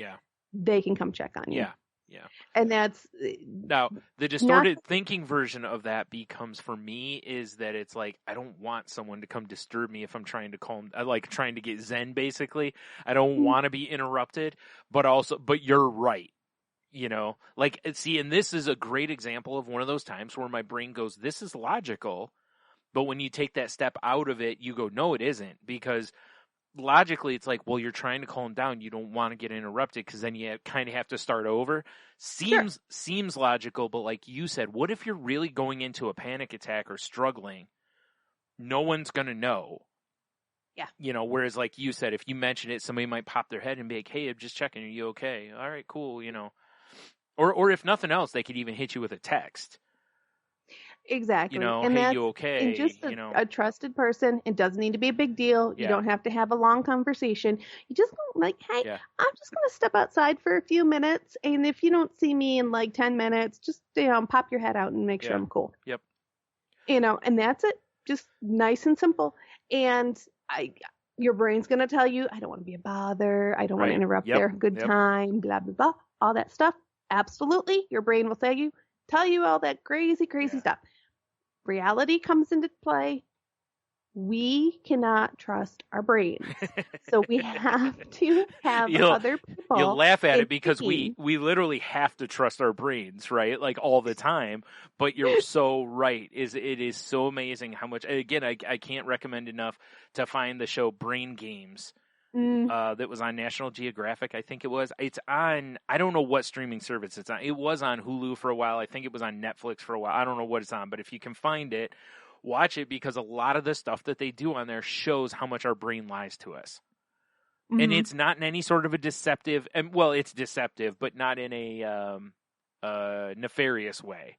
they can come check on you. Yeah. And that's now the distorted thinking version of that becomes, for me, is that it's like, I don't want someone to come disturb me if I'm trying to trying to get zen, basically. I don't want to be interrupted, but you're right. You know, like, see, and this is a great example of one of those times where my brain goes, this is logical. But when you take that step out of it, you go, no, it isn't, because logically, it's like, well, you're trying to calm down. You don't want to get interrupted because then you kind of have to start over. Seems logical, but like you said, what if you're really going into a panic attack or struggling? No one's going to know. Yeah. You know, whereas like you said, if you mention it, somebody might pop their head and be like, hey, I'm just checking. Are you okay? All right, cool. You know, or if nothing else, they could even hit you with a text. Exactly. You know, and hey, you okay? And just a trusted person. It doesn't need to be a big deal. You don't have to have a long conversation. You just like, hey, I'm just going to step outside for a few minutes. And if you don't see me in like 10 minutes, just, pop your head out and make sure I'm cool. Yep. And that's it. Just nice and simple. And your brain's going to tell you, I don't want to be a bother. I don't want to interrupt their good time, blah, blah, blah, all that stuff. Absolutely. Your brain will tell you all that crazy stuff. Reality comes into play. We cannot trust our brains. So we have to have other people. You'll laugh at it because we literally have to trust our brains, right? Like all the time. But you're so right. It is so amazing how much, again, I can't recommend enough to find the show Brain Games. That was on National Geographic, I think it was. It's on, I don't know what streaming service it's on. It was on Hulu for a while. I think it was on Netflix for a while. I don't know what it's on, but if you can find it, watch it, because a lot of the stuff that they do on there shows how much our brain lies to us. And it's not in any sort of a deceptive, and well, it's deceptive, but not in a nefarious way.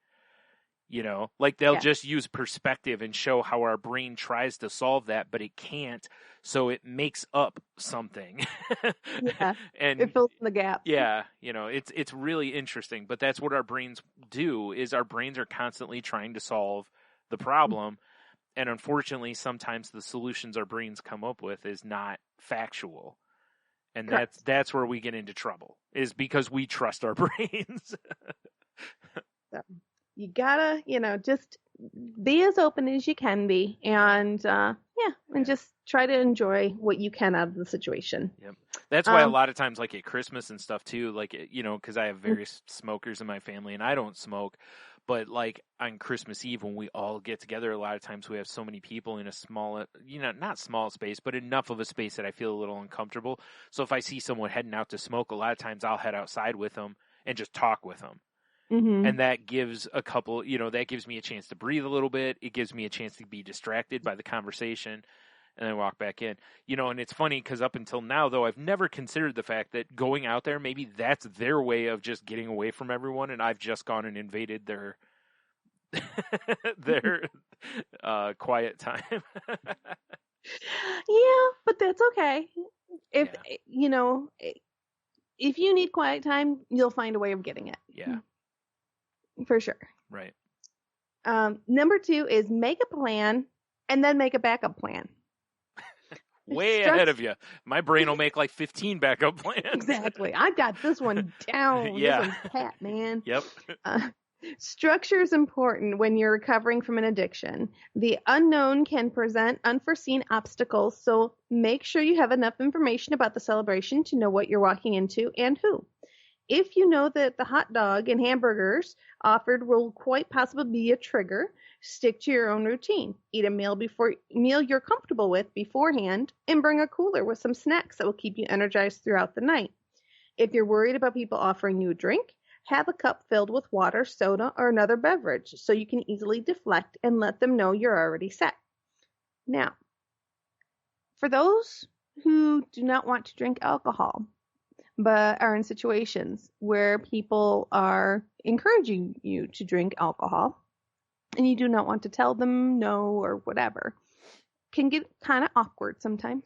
You know, like they'll just use perspective and show how our brain tries to solve that, but it can't. So it makes up something. And it fills in the gap. Yeah. You know, it's really interesting, but that's what our brains do, is our brains are constantly trying to solve the problem. And unfortunately, sometimes the solutions our brains come up with is not factual. And that's where we get into trouble, is because we trust our brains. you gotta, just be as open as you can be, and just try to enjoy what you can out of the situation. Yep. That's why a lot of times, like at Christmas and stuff too, like, because I have various smokers in my family and I don't smoke, but like on Christmas Eve when we all get together, a lot of times we have so many people in a small, not small space, but enough of a space that I feel a little uncomfortable. So if I see someone heading out to smoke, a lot of times I'll head outside with them and just talk with them. Mm-hmm. And that gives that gives me a chance to breathe a little bit. It gives me a chance to be distracted by the conversation and then walk back in. And it's funny because up until now, though, I've never considered the fact that going out there, maybe that's their way of just getting away from everyone. And I've just gone and invaded their quiet time. Yeah, but that's okay. If you need quiet time, you'll find a way of getting it. Yeah. For sure. Right. Number 2 is make a plan and then make a backup plan. Way ahead of you. My brain will make like 15 backup plans. Exactly. I've got this one down. Yeah. This one's pat, man. Yep. Structure is important when you're recovering from an addiction. The unknown can present unforeseen obstacles, so make sure you have enough information about the celebration to know what you're walking into and who. If you know that the hot dog and hamburgers offered will quite possibly be a trigger, stick to your own routine. Eat a meal you're comfortable with beforehand, and bring a cooler with some snacks that will keep you energized throughout the night. If you're worried about people offering you a drink, have a cup filled with water, soda, or another beverage so you can easily deflect and let them know you're already set. Now, for those who do not want to drink alcohol, but are in situations where people are encouraging you to drink alcohol, and you do not want to tell them no or whatever, can get kind of awkward sometimes.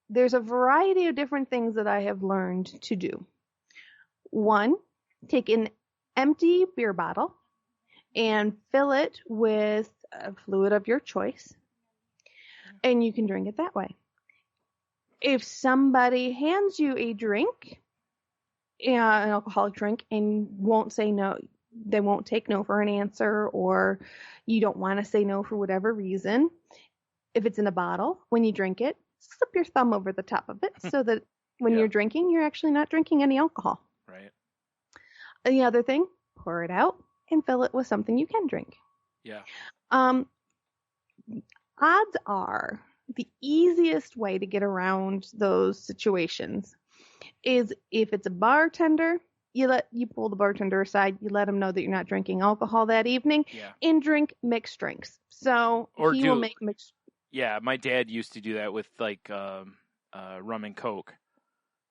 There's a variety of different things that I have learned to do. 1, take an empty beer bottle and fill it with a fluid of your choice, and you can drink it that way. If somebody hands you a drink, an alcoholic drink, and won't say no, they won't take no for an answer, or you don't want to say no for whatever reason, if it's in a bottle, when you drink it, slip your thumb over the top of it so that when you're drinking, you're actually not drinking any alcohol. Right. And the other thing, pour it out and fill it with something you can drink. Yeah. Odds are the easiest way to get around those situations is if it's a bartender, you pull the bartender aside, you let him know that you're not drinking alcohol that evening, and drink mixed drinks. So he will make mixed. Yeah, my dad used to do that with like rum and Coke.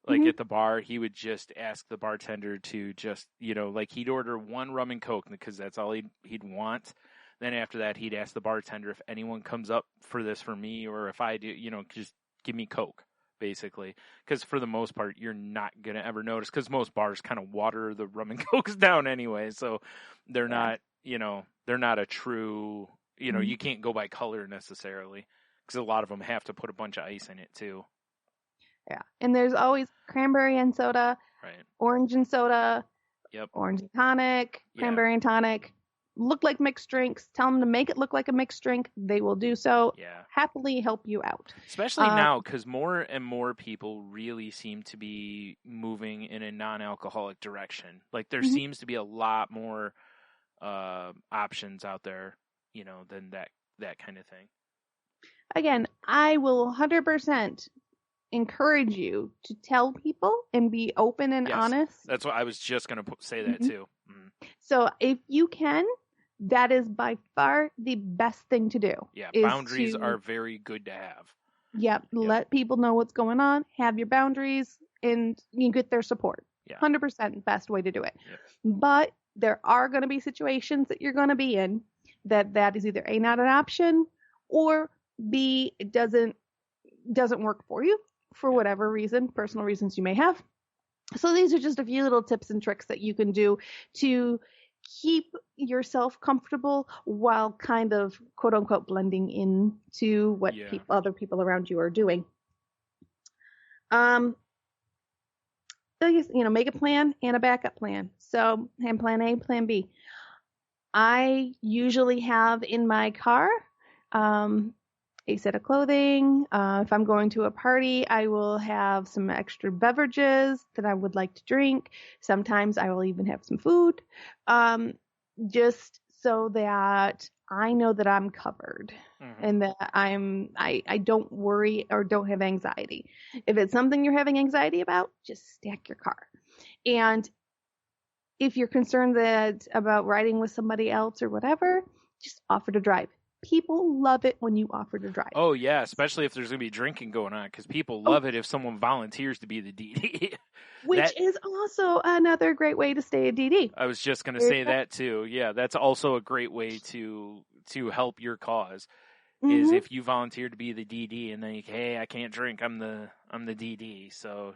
Like at the bar, he would just ask the bartender to just, like he'd order 1 rum and Coke because that's all he'd want. Then after that, he'd ask the bartender if anyone comes up for this for me, or if I do, just give me Coke, basically. Because for the most part, you're not going to ever notice, because most bars kind of water the rum and Cokes down anyway. So they're not, they're not a true, you can't go by color necessarily, because a lot of them have to put a bunch of ice in it too. Yeah. And there's always cranberry and soda, right? Orange and soda, orange and tonic, cranberry and tonic. Look like mixed drinks. Tell them to make it look like a mixed drink. They will do so. Yeah. Happily help you out. Especially now, because more and more people really seem to be moving in a non-alcoholic direction. Like there seems to be a lot more options out there, than that kind of thing. Again, I will 100% encourage you to tell people and be open and honest. That's what I was just going to say that too. So if you can, that is by far the best thing to do. Yeah, boundaries are very good to have. Yep, let people know what's going on, have your boundaries, and you get their support. 100% best way to do it. Yep. But there are going to be situations that you're going to be in that is either A, not an option, or B, it doesn't work for you for whatever reason, personal reasons you may have. So these are just a few little tips and tricks that you can do to keep yourself comfortable while kind of quote unquote blending into what other people around you are doing. The make a plan and a backup plan. So, and plan A, plan B. I usually have in my car a set of clothing. If I'm going to a party, I will have some extra beverages that I would like to drink. Sometimes I will even have some food, just so that I know that I'm covered and that I don't worry or don't have anxiety. If it's something you're having anxiety about, just stack your car. And if you're concerned about riding with somebody else or whatever, just offer to drive. People love it when you offer to drive. Oh, yeah, especially if there's going to be drinking going on, because people love it if someone volunteers to be the DD. Which is also another great way to stay a DD. I was just going to say that, too. Yeah, that's also a great way to help your cause, is if you volunteer to be the DD and then, hey, I can't drink, I'm the DD. So,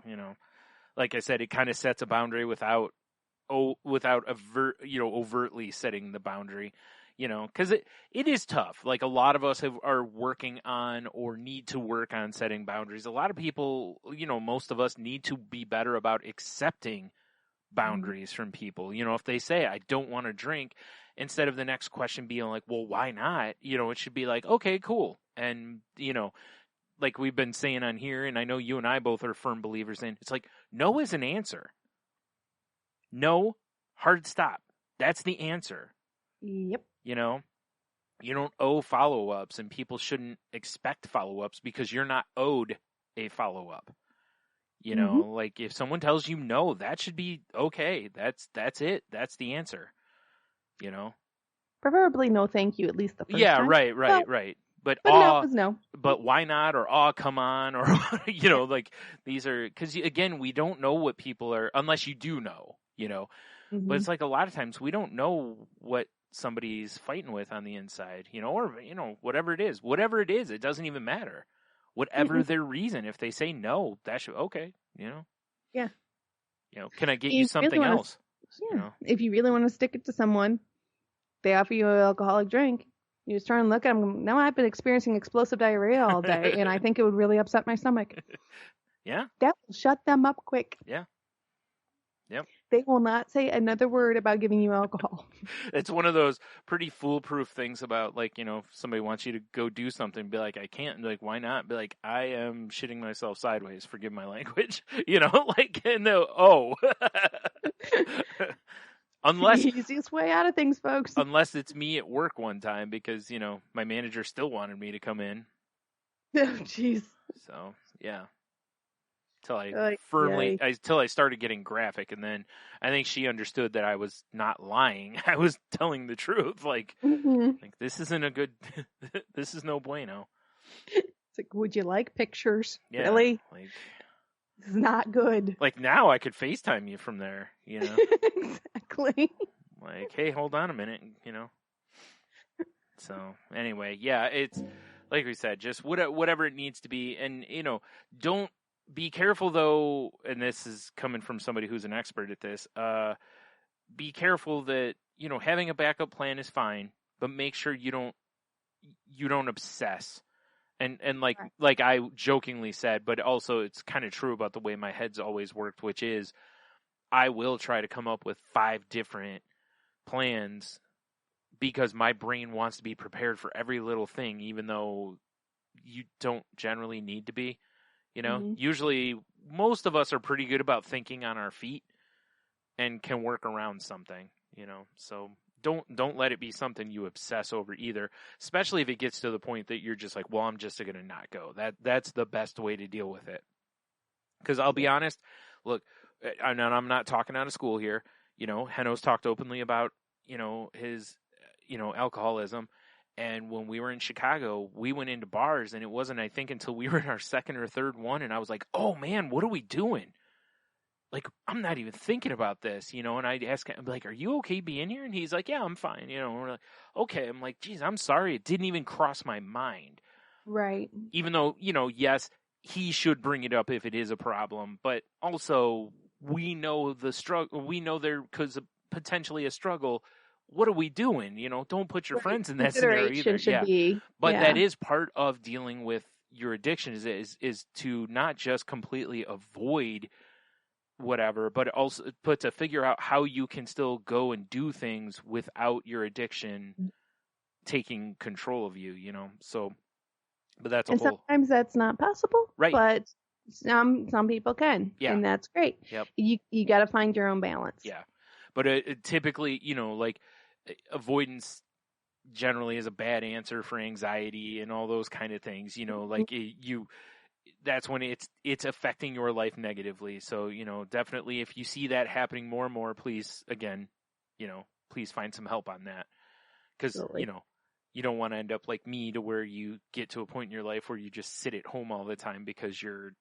like I said, it kind of sets a boundary without overtly setting the boundary. Because it is tough. Like, a lot of us are working on or need to work on setting boundaries. A lot of people, most of us need to be better about accepting boundaries from people. If they say, I don't want to drink, instead of the next question being like, well, why not? It should be like, okay, cool. And, like we've been saying on here, and I know you and I both are firm believers in, it's like, no is an answer. No, hard stop. That's the answer. Yep. You don't owe follow-ups, and people shouldn't expect follow-ups because you're not owed a follow-up. Like if someone tells you no, that should be okay. That's it. That's the answer. Preferably no thank you, at least the first time. Right. But no is no. But why not? Or come on, or like these are, because again, we don't know what people are unless you do know. But it's like a lot of times we don't know what somebody's fighting with on the inside, or whatever it is, it doesn't even matter. Whatever their reason, if they say no, that should okay, Yeah. Can I get you something else? Yeah. If you really want to stick it to someone, they offer you an alcoholic drink. You just turn and look at them. Now I've been experiencing explosive diarrhea all day, and I think it would really upset my stomach. Yeah. That will shut them up quick. Yeah. Yep. They will not say another word about giving you alcohol. It's one of those pretty foolproof things about, like, if somebody wants you to go do something, be like, I can't. And be like, why not? Be like, I am shitting myself sideways. Forgive my language. And unless the easiest way out of things, folks. Unless it's me at work one time because, my manager still wanted me to come in. Oh, jeez. So, yeah. Until I started getting graphic, and then I think she understood that I was not lying. I was telling the truth. Like, like this isn't a good. This is no bueno. It's like, would you like pictures? Yeah, really? Like, this is not good. Like now, I could FaceTime you from there. Exactly. Like, hey, hold on a minute. So anyway, yeah, it's like we said, just whatever it needs to be, and don't. Be careful, though, and this is coming from somebody who's an expert at this, be careful that, having a backup plan is fine, but make sure you don't obsess. And like I jokingly said, but also it's kind of true about the way my head's always worked, which is I will try to come up with 5 different plans because my brain wants to be prepared for every little thing, even though you don't generally need to be. Usually most of us are pretty good about thinking on our feet and can work around something, so don't let it be something you obsess over either, especially if it gets to the point that you're just like, well, I'm just going to not go. That's the best way to deal with it. Because I'll be honest, look, and I'm not talking out of school here. Heno's talked openly about, his, alcoholism. And when we were in Chicago, we went into bars, and it wasn't, I think, until we were in our second or third one, and I was like, oh, man, what are we doing? Like, I'm not even thinking about this, and I'd ask him, like, are you okay being here? And he's like, yeah, I'm fine, and we're like, okay. I'm like, geez, I'm sorry. It didn't even cross my mind. Right. Even though, yes, he should bring it up if it is a problem, but also we know the struggle, we know there could potentially a struggle. What are we doing? Don't put your friends in that scenario either. But that is part of dealing with your addiction is to not just completely avoid whatever, but to figure out how you can still go and do things without your addiction taking control of you, so, but that's sometimes that's not possible, right? But some people can, and that's great. Yep. You got to find your own balance. Yeah, but typically, like avoidance generally is a bad answer for anxiety and all those kind of things. Like that's when it's affecting your life negatively. So definitely, if you see that happening more and more, please please find some help on that, because you don't want to end up like me, to where you get to a point in your life where you just sit at home all the time because you're,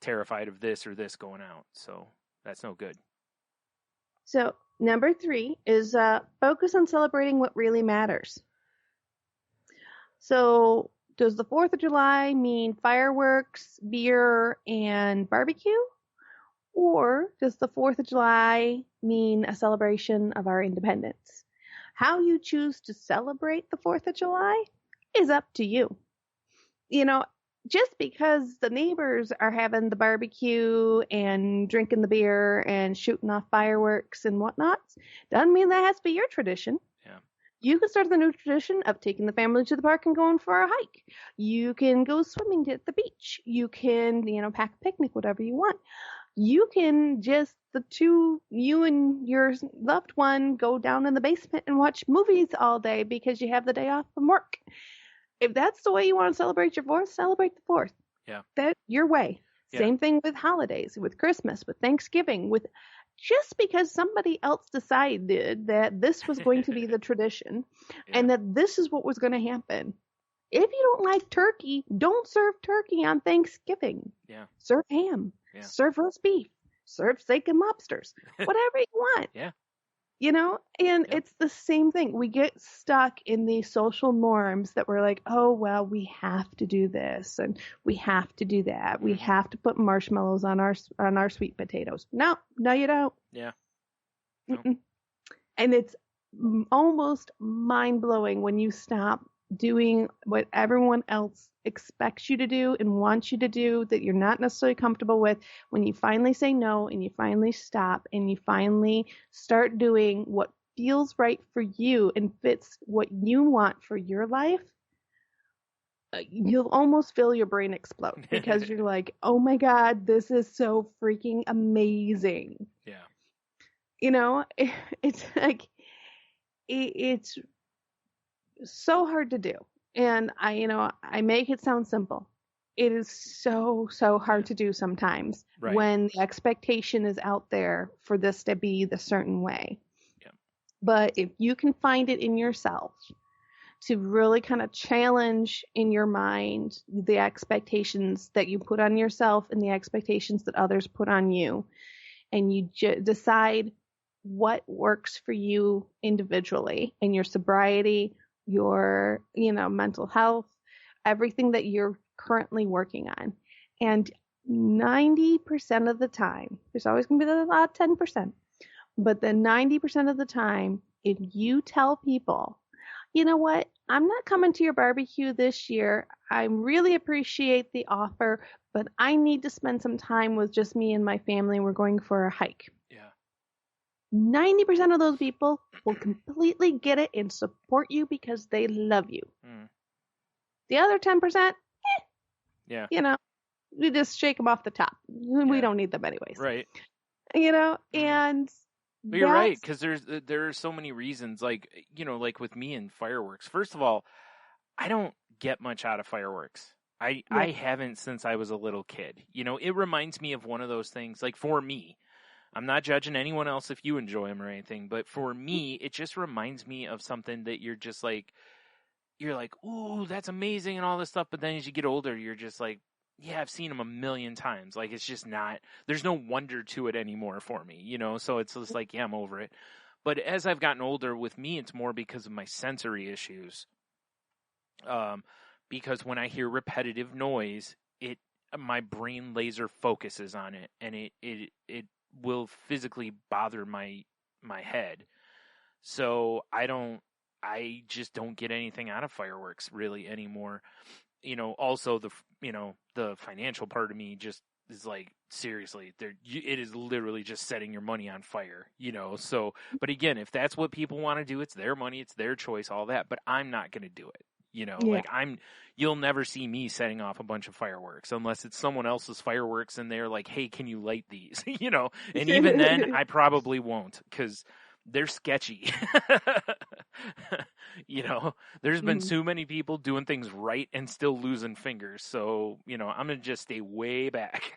terrified of this or this going out. So that's no good. So number 3 is focus on celebrating what really matters. So does the 4th of July mean fireworks, beer, and barbecue? Or does the 4th of July mean a celebration of our independence? How you choose to celebrate the 4th of July is up to you. Just because the neighbors are having the barbecue and drinking the beer and shooting off fireworks and whatnot, doesn't mean that has to be your tradition. Yeah. You can start the new tradition of taking the family to the park and going for a hike. You can go swimming at the beach. You can, pack a picnic, whatever you want. You can just, you and your loved one, go down in the basement and watch movies all day because you have the day off from work. If that's the way you want to celebrate your 4th, celebrate the 4th. Yeah. That's your way. Yeah. Same thing with holidays, with Christmas, with Thanksgiving, just because somebody else decided that this was going to be the tradition and that this is what was going to happen. If you don't like turkey, don't serve turkey on Thanksgiving. Yeah. Serve ham. Yeah. Serve roast beef. Serve steak and lobsters. Whatever you want. Yeah. And it's the same thing. We get stuck in these social norms that we're like, oh, well, we have to do this and we have to do that. We have to put marshmallows on our sweet potatoes. No, you don't. Yeah. Nope. And it's almost mind-blowing when you stop doing what everyone else expects you to do and wants you to do that you're not necessarily comfortable with. When you finally say no and you finally stop and you finally start doing what feels right for you and fits what you want for your life, you'll almost feel your brain explode because you're like, oh my God, this is so freaking amazing. Yeah. It's like, it's so hard to do. And I make it sound simple. It is so hard to do sometimes when the expectation is out there for this to be the certain way. Yeah. But if you can find it in yourself to really kind of challenge in your mind the expectations that you put on yourself and the expectations that others put on you, and you decide what works for you individually in your sobriety, your, mental health, everything that you're currently working on. And 90% of the time, there's always going to be the odd 10%, but the 90% of the time, if you tell people, you know what, I'm not coming to your barbecue this year. I really appreciate the offer, but I need to spend some time with just me and my family. We're going for a hike. 90% of those people will completely get it and support you because they love you. The other 10%, we just shake them off the top. We don't need them anyways. Right. And but you're right, because there are so many reasons, like with me and fireworks. First of all, I don't get much out of fireworks. I haven't since I was a little kid. It reminds me of one of those things, like for me, I'm not judging anyone else if you enjoy them or anything, but for me, it just reminds me of something that you're just like, ooh, that's amazing and all this stuff. But then as you get older, you're just like, yeah, I've seen them a million times. Like, it's just not, there's no wonder to it anymore for me, so it's just like, yeah, I'm over it. But as I've gotten older, with me, it's more because of my sensory issues. Because when I hear repetitive noise, my brain laser focuses on it, and it will physically bother my head. So I just don't get anything out of fireworks really anymore. Also the financial part of me just is like, seriously, it is literally just setting your money on fire, so, but again, if that's what people want to do, it's their money, it's their choice, all that, but I'm not going to do it, like you'll never see me setting off a bunch of fireworks unless it's someone else's fireworks and they're like, hey, can you light these, and even then I probably won't, because they're sketchy. There's been so many people doing things right and still losing fingers. So, I'm going to just stay way back.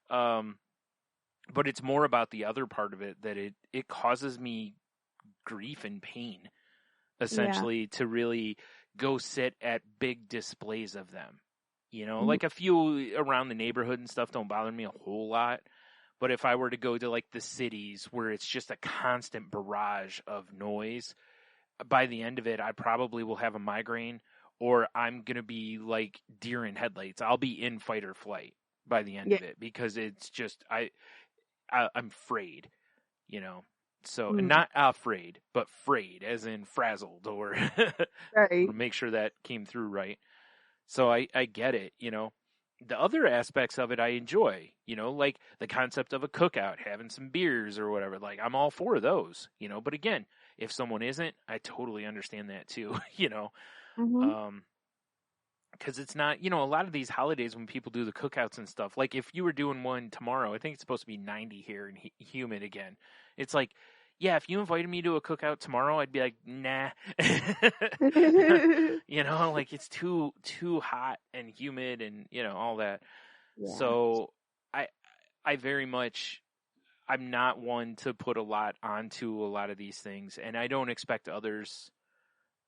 But it's more about the other part of it, that it causes me grief and pain, essentially, to really go sit at big displays of them. Like a few around the neighborhood and stuff don't bother me a whole lot. But if I were to go to like the cities where it's just a constant barrage of noise, by the end of it, I probably will have a migraine, or I'm going to be like deer in headlights. I'll be in fight or flight by the end of it, because it's just, I'm afraid, so not afraid, but frayed, as in frazzled, or right. Make sure that came through right. So I get it, The other aspects of it I enjoy, like the concept of a cookout, having some beers or whatever. Like, I'm all for those, But again, if someone isn't, I totally understand that too, because it's not, a lot of these holidays when people do the cookouts and stuff, like if you were doing one tomorrow, I think it's supposed to be 90 here and humid again. It's like, yeah, if you invited me to a cookout tomorrow, I'd be like, nah. Like it's too hot and humid and, all that. Yeah. So I very much, I'm not one to put a lot onto a lot of these things, and I don't expect others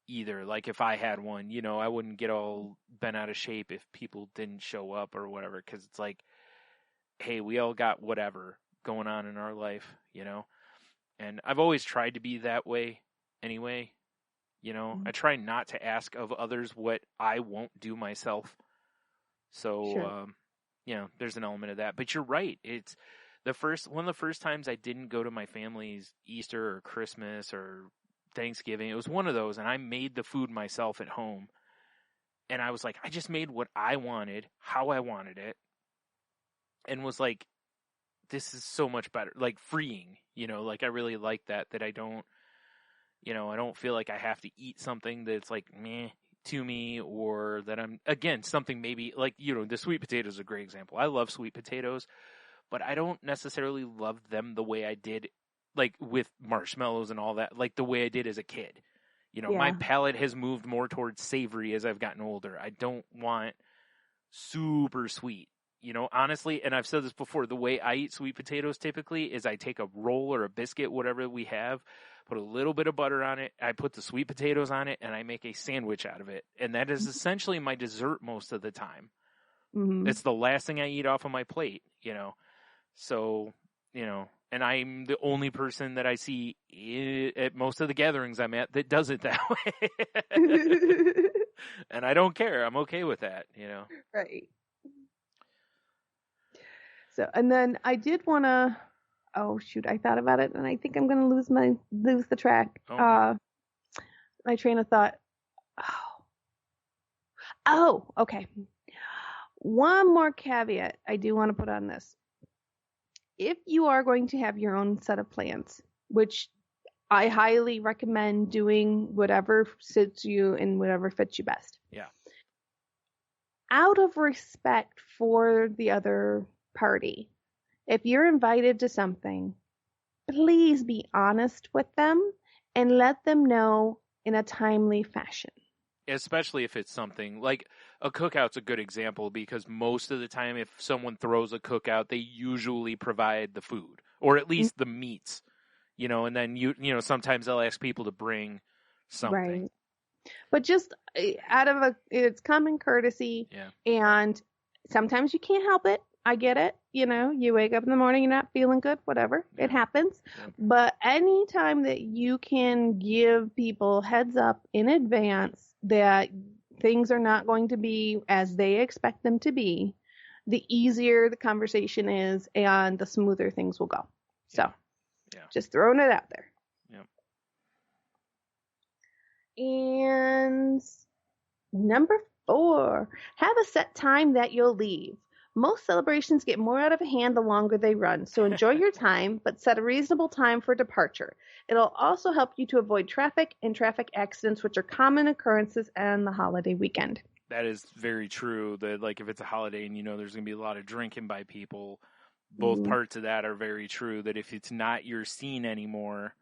either. Like if I had one, I wouldn't get all bent out of shape if people didn't show up or whatever, because it's like, hey, we all got whatever going on in our life, And I've always tried to be that way anyway, I try not to ask of others what I won't do myself. So, sure. There's an element of that, but you're right. It's one of the first times I didn't go to my family's Easter or Christmas or Thanksgiving. It was one of those, and I made the food myself at home. And I was like, I just made what I wanted, how I wanted it, and was like, this is so much better, like freeing, like I really like that I don't, I don't feel like I have to eat something that's like meh to me, or that I'm, again, something maybe like, the sweet potato is a great example. I love sweet potatoes, but I don't necessarily love them the way I did, like with marshmallows and all that, like the way I did as a kid. My palate has moved more towards savory as I've gotten older. I don't want super sweet. Honestly, and I've said this before, the way I eat sweet potatoes typically is I take a roll or a biscuit, whatever we have, put a little bit of butter on it, I put the sweet potatoes on it, and I make a sandwich out of it. And that is essentially my dessert most of the time. Mm-hmm. It's the last thing I eat off of my plate, So, and I'm the only person that I see at most of the gatherings I'm at that does it that way. And I don't care. I'm okay with that, Right. So, and then I did want to, oh shoot, I thought about it and I think I'm going to lose the track. Oh. My train of thought. Oh, okay. One more caveat I do want to put on this. If you are going to have your own set of plans, which I highly recommend doing whatever suits you and whatever fits you best. Yeah. Out of respect for the other party, if you're invited to something, please be honest with them and let them know in a timely fashion. Especially if it's something like a cookout's a good example, because most of the time if someone throws a cookout, they usually provide the food, or at least the meats, and then sometimes they'll ask people to bring something. Right. But just it's common courtesy. Yeah. And sometimes you can't help it. I get it. You wake up in the morning, you're not feeling good, whatever. Yeah. It happens. Yeah. But anytime that you can give people heads up in advance that things are not going to be as they expect them to be, the easier the conversation is and the smoother things will go. So just throwing it out there. Yeah. And number 4, have a set time that you'll leave. Most celebrations get more out of hand the longer they run, so enjoy your time, but set a reasonable time for departure. It'll also help you to avoid traffic and traffic accidents, which are common occurrences on the holiday weekend. That is very true. That, like, if it's a holiday and there's going to be a lot of drinking by people, both parts of that are very true. That if it's not your scene anymore,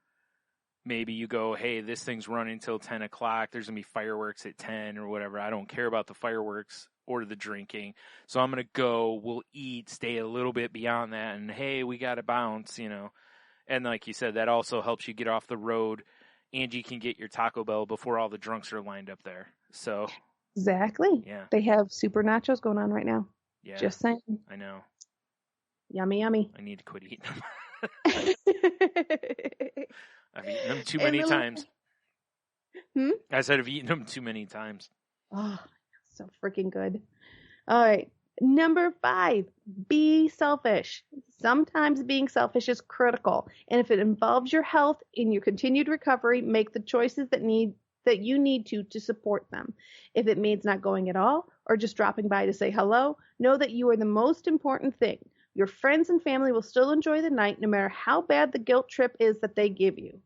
maybe you go, hey, this thing's running until 10 o'clock. There's going to be fireworks at 10 or whatever. I don't care about the fireworks or the drinking. So I'm going to go, we'll eat, stay a little bit beyond that. And hey, we got to bounce, And like you said, that also helps you get off the road and you can get your Taco Bell before all the drunks are lined up there. So exactly. Yeah. They have super nachos going on right now. Yeah. Just saying. I know. Yummy, yummy. I need to quit eating them. I've eaten them too many times. I said I've eaten them too many times. Oh, so freaking good. All right. Number 5, be selfish. Sometimes being selfish is critical. And if it involves your health in your continued recovery, make the choices that you need to support them. If it means not going at all or just dropping by to say hello, know that you are the most important thing. Your friends and family will still enjoy the night no matter how bad the guilt trip is that they give you.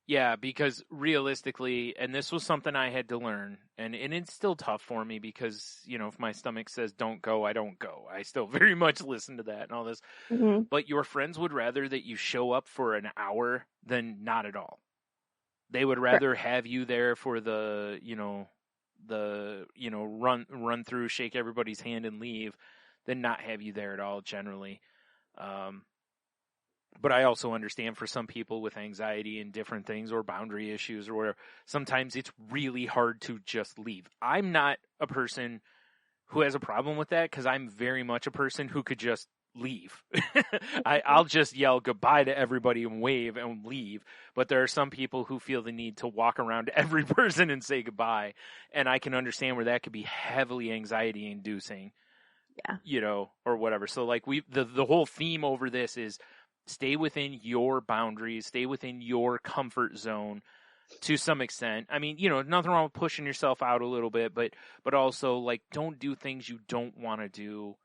Yeah, because realistically, and this was something I had to learn, and it's still tough for me because, if my stomach says don't go, I don't go. I still very much listen to that and all this. Mm-hmm. But your friends would rather that you show up for an hour than not at all. They would rather have you there for the run through, shake everybody's hand and leave than not have you there at all generally. But I also understand for some people with anxiety and different things or boundary issues or whatever, sometimes it's really hard to just leave. I'm not a person who has a problem with that because I'm very much a person who could just leave. I'll just yell goodbye to everybody and wave and leave. But there are some people who feel the need to walk around to every person and say goodbye. And I can understand where that could be heavily anxiety inducing. Yeah. Or whatever. So like the whole theme over this is stay within your boundaries, stay within your comfort zone to some extent. I mean, nothing wrong with pushing yourself out a little bit, but also like don't do things you don't want to do.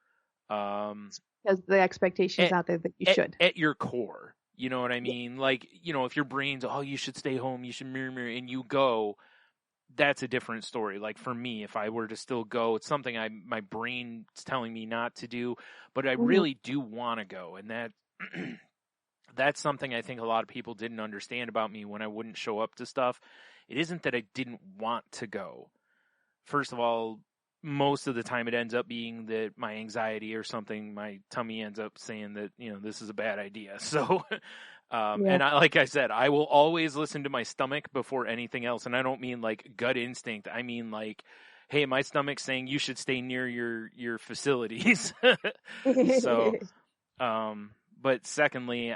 Because the expectation's out there that you should. At your core. You know what I mean? Like, if your brain's, you should stay home, you should mirror, and you go, that's a different story. Like for me, if I were to still go, it's something my brain's telling me not to do, but I really do want to go. And that's something I think a lot of people didn't understand about me when I wouldn't show up to stuff. It isn't that I didn't want to go. First of all, most of the time it ends up being that my anxiety or something, my tummy ends up saying that, this is a bad idea. So, and like I said, I will always listen to my stomach before anything else. And I don't mean like gut instinct. I mean like, hey, my stomach's saying you should stay near your facilities. So, but secondly,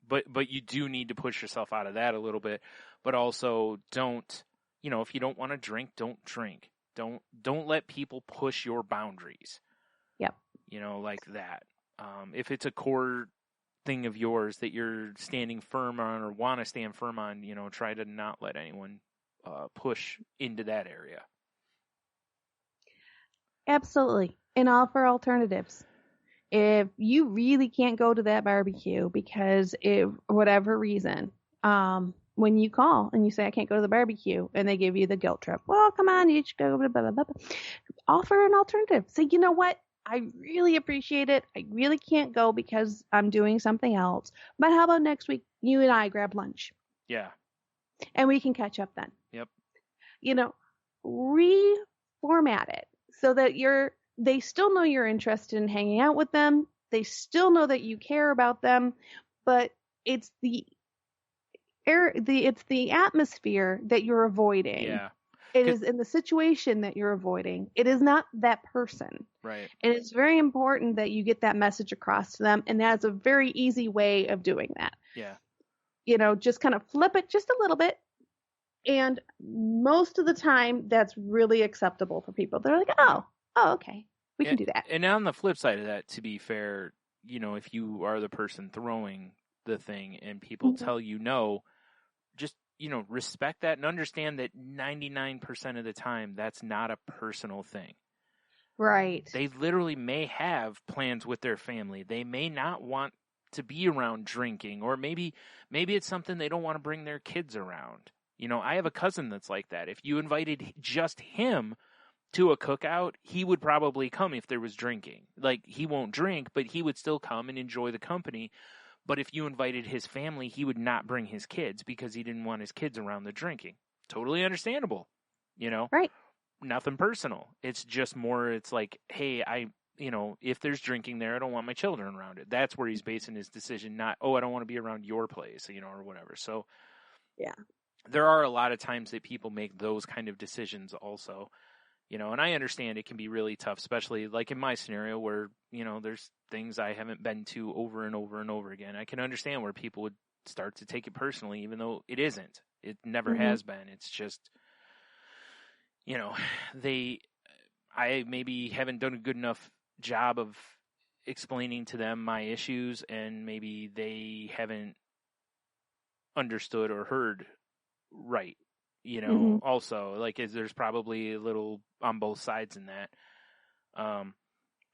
but you do need to push yourself out of that a little bit, but also don't, if you don't want to drink, don't drink. Don't let people push your boundaries. Yep. Like that. If it's a core thing of yours that you're standing firm on or want to stand firm on, try to not let anyone push into that area. Absolutely. And offer alternatives. If you really can't go to that barbecue because whatever reason, when you call and you say, I can't go to the barbecue, and they give you the guilt trip, well, come on, you should go, blah, blah, blah, blah. Offer an alternative. Say, you know what? I really appreciate it. I really can't go because I'm doing something else. But how about next week, you and I grab lunch? Yeah. And we can catch up then. Yep. Reformat it so that they still know you're interested in hanging out with them. They still know that you care about them, but it's the atmosphere that you're avoiding. Yeah. It is in the situation that you're avoiding. It is not that person. Right. And it's very important that you get that message across to them. And that's a very easy way of doing that. Yeah. Just kind of flip it just a little bit. And most of the time that's really acceptable for people. They're like, oh, okay. We can do that. And on the flip side of that, to be fair, if you are the person throwing the thing and people tell you no, just, respect that and understand that 99% of the time that's not a personal thing. Right. They literally may have plans with their family. They may not want to be around drinking, or maybe it's something they don't want to bring their kids around. I have a cousin that's like that. If you invited just him to a cookout, he would probably come if there was drinking. Like, he won't drink, but he would still come and enjoy the company. But if you invited his family, he would not bring his kids because he didn't want his kids around the drinking. Totally understandable, Right. Nothing personal. It's just more, it's like, hey, if there's drinking there, I don't want my children around it. That's where he's basing his decision, not, I don't want to be around your place, or whatever. So, yeah, there are a lot of times that people make those kind of decisions also, and I understand it can be really tough, especially like in my scenario where, there's things I haven't been to over and over and over again. I can understand where people would start to take it personally, even though it isn't. It never has been. It's just, I maybe haven't done a good enough job of explaining to them my issues, and maybe they haven't understood or heard right, also, like, there's probably a little on both sides in that.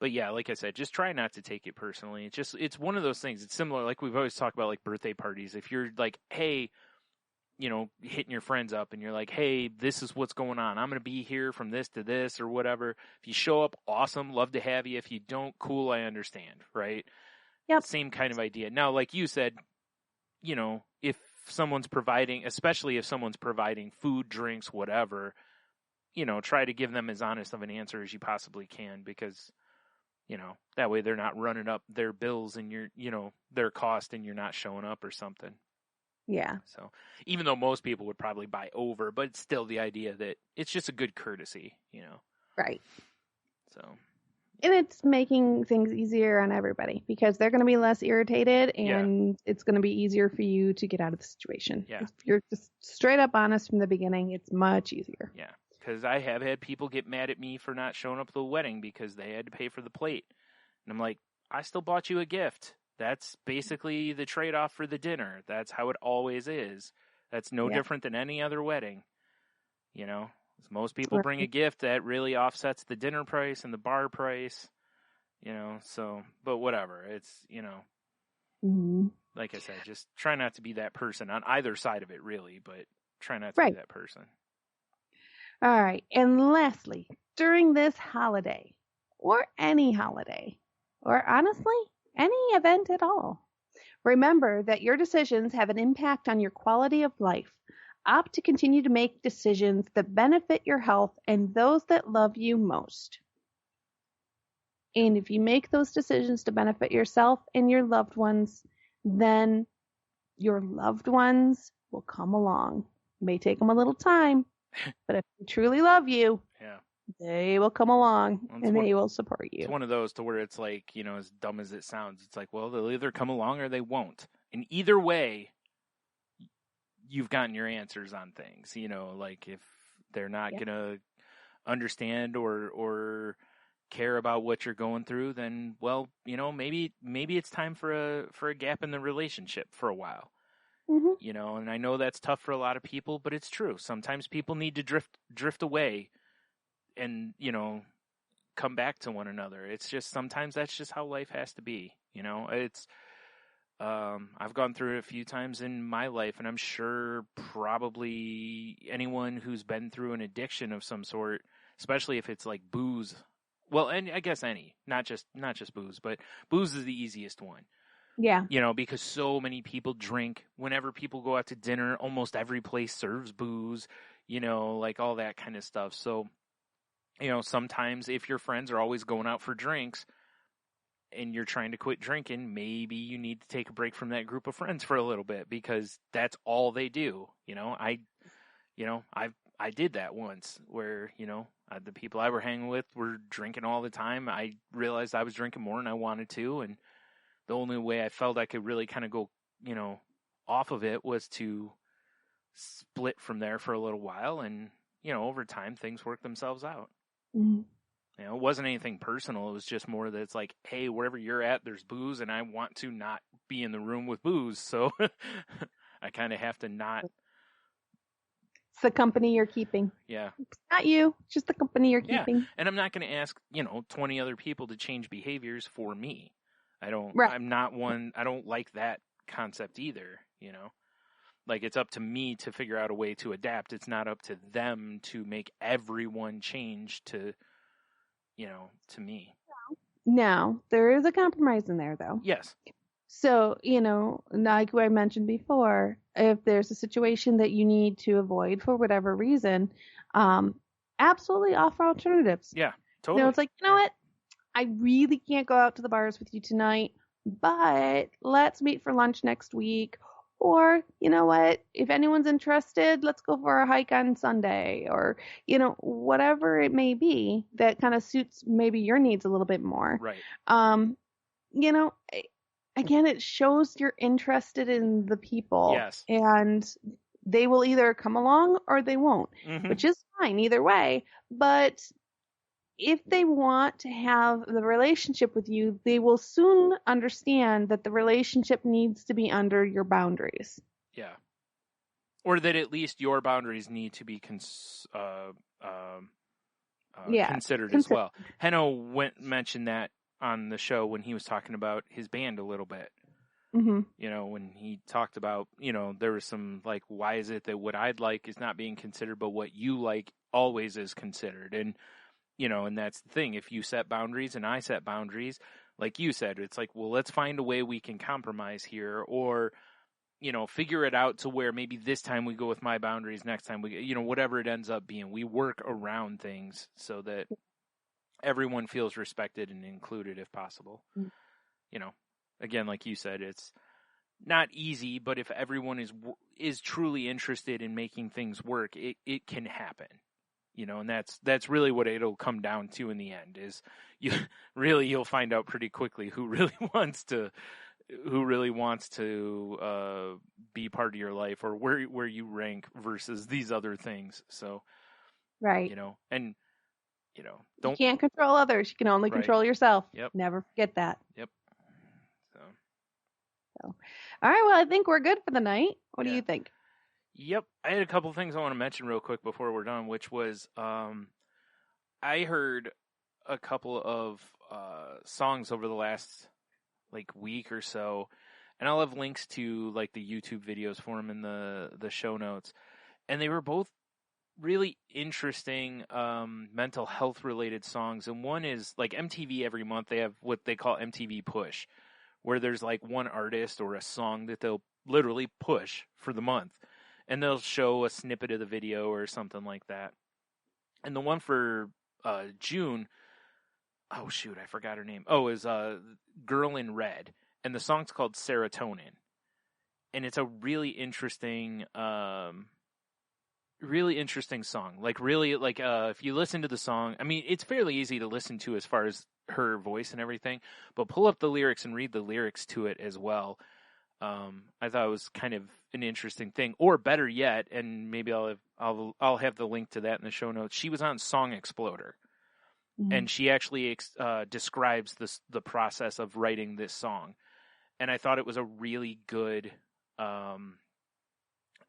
But yeah, like I said, just try not to take it personally. It's one of those things. It's similar, like we've always talked about, like birthday parties. If you're like, hey, hitting your friends up and you're like, hey, this is what's going on. I'm going to be here from this to this or whatever. If you show up, awesome. Love to have you. If you don't, cool. I understand. Right. Yep. Same kind of idea. Now, like you said, if someone's providing, especially if someone's providing food, drinks, whatever, try to give them as honest of an answer as you possibly can, because, that way they're not running up their bills and their cost and you're not showing up or something. Yeah. So even though most people would probably buy over, but it's still the idea that it's just a good courtesy, Right. So. And it's making things easier on everybody because they're going to be less irritated, and it's going to be easier for you to get out of the situation. Yeah. If you're just straight up honest from the beginning, it's much easier. Yeah. Because I have had people get mad at me for not showing up to the wedding because they had to pay for the plate. And I'm like, I still bought you a gift. That's basically the trade-off for the dinner. That's how it always is. That's no different than any other wedding. Most people bring a gift that really offsets the dinner price and the bar price. So, but whatever. It's, like I said, just try not to be that person on either side of it, really, but try not to be that person. All right. And lastly, during this holiday, or any holiday, or honestly, any event at all, remember that your decisions have an impact on your quality of life. Opt to continue to make decisions that benefit your health and those that love you most. And if you make those decisions to benefit yourself and your loved ones, then your loved ones will come along. It may take them a little time, but if they truly love you, they will come along and they will support you. It's one of those to where it's like, as dumb as it sounds, it's like, well, they'll either come along or they won't. And either way, you've gotten your answers on things, like if they're not going to understand or care about what you're going through, then, well, maybe it's time for a gap in the relationship for a while. And I know that's tough for a lot of people, but it's true. Sometimes people need to drift away and, come back to one another. It's just, sometimes that's just how life has to be. It's, I've gone through it a few times in my life, and I'm sure probably anyone who's been through an addiction of some sort, especially if it's like booze. Well, and I guess not just booze, but booze is the easiest one. Yeah. Because so many people drink. Whenever people go out to dinner, almost every place serves booze, like all that kind of stuff. So, sometimes if your friends are always going out for drinks and you're trying to quit drinking, maybe you need to take a break from that group of friends for a little bit, because that's all they do. I did that once where, the people I were hanging with were drinking all the time. I realized I was drinking more than I wanted to, and the only way I felt I could really kind of go, off of it was to split from there for a little while. And, over time, things work themselves out. Mm-hmm. It wasn't anything personal. It was just more that it's like, hey, wherever you're at, there's booze, and I want to not be in the room with booze. So I kind of have to not. It's the company you're keeping. Yeah. It's not you, just the company you're keeping. And I'm not going to ask, 20 other people to change behaviors for me. Right. I'm not one, I don't like that concept either, Like, it's up to me to figure out a way to adapt. It's not up to them to make everyone change to me. No, there is a compromise in there, though. Yes. So, like I mentioned before, if there's a situation that you need to avoid for whatever reason, absolutely offer alternatives. Yeah, totally. It's like, you know what? I really can't go out to the bars with you tonight, but let's meet for lunch next week. Or, you know what? If anyone's interested, let's go for a hike on Sunday, or, whatever it may be that kind of suits maybe your needs a little bit more. Right. Again, it shows you're interested in the people. Yes. And they will either come along or they won't, which is fine either way. But if they want to have the relationship with you, they will soon understand that the relationship needs to be under your boundaries. Yeah. Or that at least your boundaries need to be considered as well. Henno mentioned that on the show when he was talking about his band a little bit. Mm-hmm. When he talked about, there was some like, why is it that what I'd like is not being considered, but what you like always is considered? And, and that's the thing. If you set boundaries and I set boundaries, like you said, it's like, well, let's find a way we can compromise here, or, figure it out to where maybe this time we go with my boundaries, next time we, whatever it ends up being, we work around things so that everyone feels respected and included if possible. Again, like you said, it's not easy, but if everyone is truly interested in making things work, it can happen. And that's really what it'll come down to in the end, is you'll find out pretty quickly who really wants to be part of your life, or where you rank versus these other things. So, right. Don't, you can't control others. You can only control yourself. Yep. Never forget that. Yep. So, all right. Well, I think we're good for the night. What do you think? Yep. I had a couple of things I want to mention real quick before we're done, which was, I heard a couple of songs over the last week or so, and I'll have links to the YouTube videos for them in the show notes, and they were both really interesting mental health related songs. And one is MTV every month they have what they call MTV Push, where there's one artist or a song that they'll literally push for the month, and they'll show a snippet of the video or something like that. And the one for June, oh shoot, I forgot her name. Oh, is Girl in Red, and the song's called Serotonin, and it's a really interesting song. If you listen to the song, I mean, it's fairly easy to listen to as far as her voice and everything, but pull up the lyrics and read the lyrics to it as well. I thought it was kind of an interesting thing, or better yet, and maybe I'll have the link to that in the show notes. She was on Song Exploder, and she actually describes the process of writing this song, and I thought it was a really good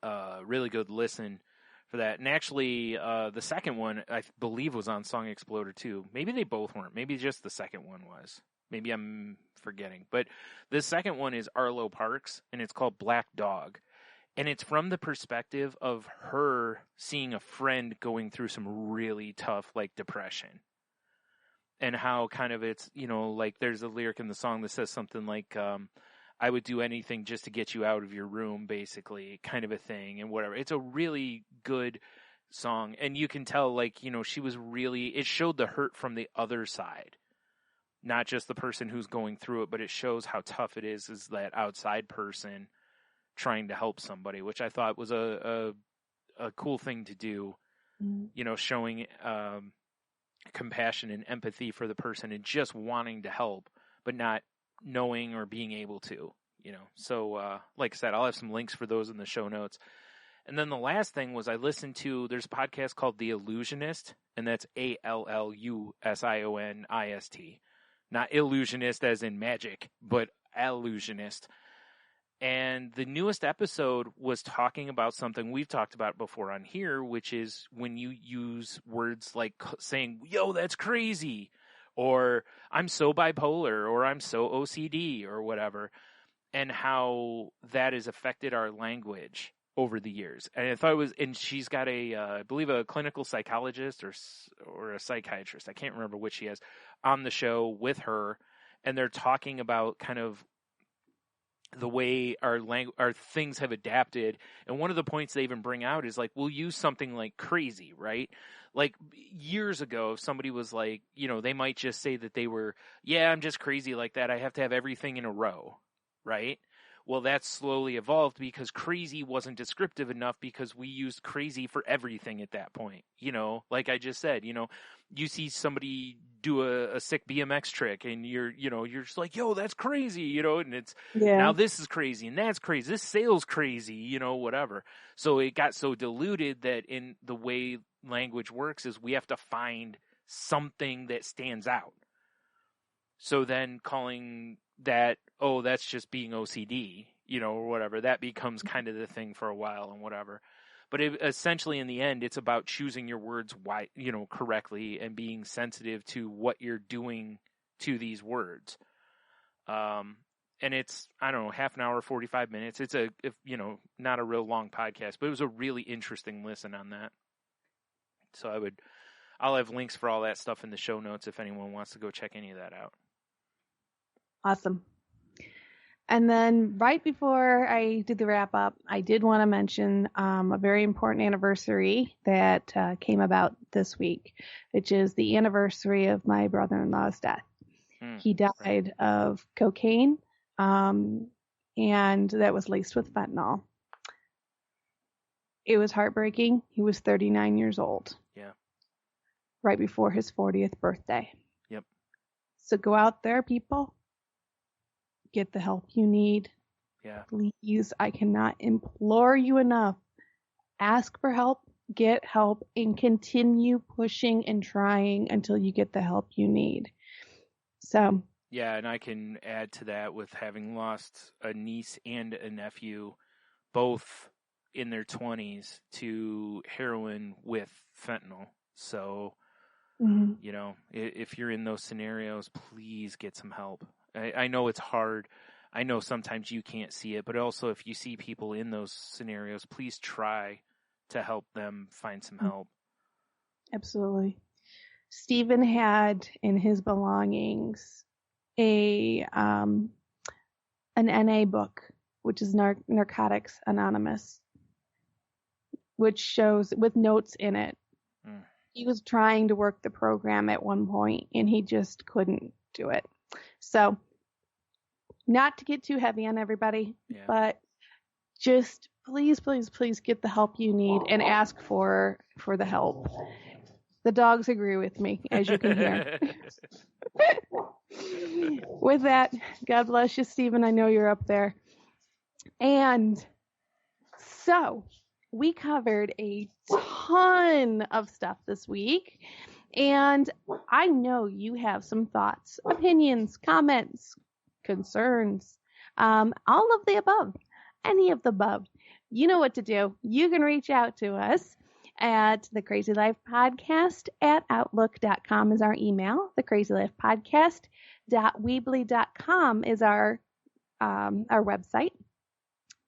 listen for that. And actually, the second one I believe was on Song Exploder too. Maybe they both weren't. Maybe just the second one was. Maybe I'm forgetting. But the second one is Arlo Parks, and it's called Black Dog. And it's from the perspective of her seeing a friend going through some really tough, depression. And how kind of it's, there's a lyric in the song that says something like, I would do anything just to get you out of your room, basically, kind of a thing, and whatever. It's a really good song. And you can tell, she was really, it showed the hurt from the other side. Not just the person who's going through it, but it shows how tough it is that outside person trying to help somebody, which I thought was a cool thing to do, showing compassion and empathy for the person and just wanting to help, but not knowing or being able to, So, like I said, I'll have some links for those in the show notes. And then the last thing was I listened to, there's a podcast called The Illusionist, and that's ALLUSIONIST. Not illusionist as in magic, but illusionist. And the newest episode was talking about something we've talked about before on here, which is when you use words like saying, yo, that's crazy, or I'm so bipolar, or I'm so OCD, or whatever, and how that has affected our language over the years. And I thought it was, and she's got I believe a clinical psychologist or a psychiatrist, I can't remember which she has, on the show with her, and they're talking about kind of the way our things have adapted. And one of the points they even bring out is like, we'll use something like crazy, right? Like years ago, if somebody was like, they might just say that they were, yeah, I'm just crazy like that. I have to have everything in a row, right? Well, that's slowly evolved because crazy wasn't descriptive enough because we used crazy for everything at that point. Like I just said, you see somebody do a sick BMX trick and you're just like, yo, that's crazy, and it's now this is crazy and that's crazy. This sale's crazy, whatever. So it got so diluted that in the way language works is we have to find something that stands out. So then calling that, oh, that's just being OCD, or whatever, that becomes kind of the thing for a while and whatever. But essentially in the end, it's about choosing your words correctly and being sensitive to what you're doing to these words. And it's, I don't know, half an hour, 45 minutes. It's not a real long podcast, but it was a really interesting listen on that. So I'll have links for all that stuff in the show notes if anyone wants to go check any of that out. Awesome. And then right before I did the wrap up, I did want to mention a very important anniversary that came about this week, which is the anniversary of my brother-in-law's death. He died of cocaine, and that was laced with fentanyl. It was heartbreaking. He was 39 years old. Yeah. Right before his 40th birthday. Yep. So go out there, people. Get the help you need. Yeah. Please, I cannot implore you enough. Ask for help, get help, and continue pushing and trying until you get the help you need. So. Yeah, and I can add to that with having lost a niece and a nephew, both in their 20s, to heroin with fentanyl. So, if you're in those scenarios, please get some help. I know it's hard. I know sometimes you can't see it, but also if you see people in those scenarios, please try to help them find some help. Absolutely. Stephen had in his belongings an NA book, which is Narcotics Anonymous, which shows with notes in it. He was trying to work the program at one point and he just couldn't do it. So, not to get too heavy on everybody, but just please, please, please get the help you need and ask for the help. The dogs agree with me, as you can hear. With that, God bless you, Stephen. I know you're up there. And so, we covered a ton of stuff this week. And I know you have some thoughts, opinions, comments, concerns, all of the above, any of the above. You know what to do. You can reach out to us at the Crazy Life Podcast at outlook.com is our email. The Crazy Life Podcast.weebly.com is our website.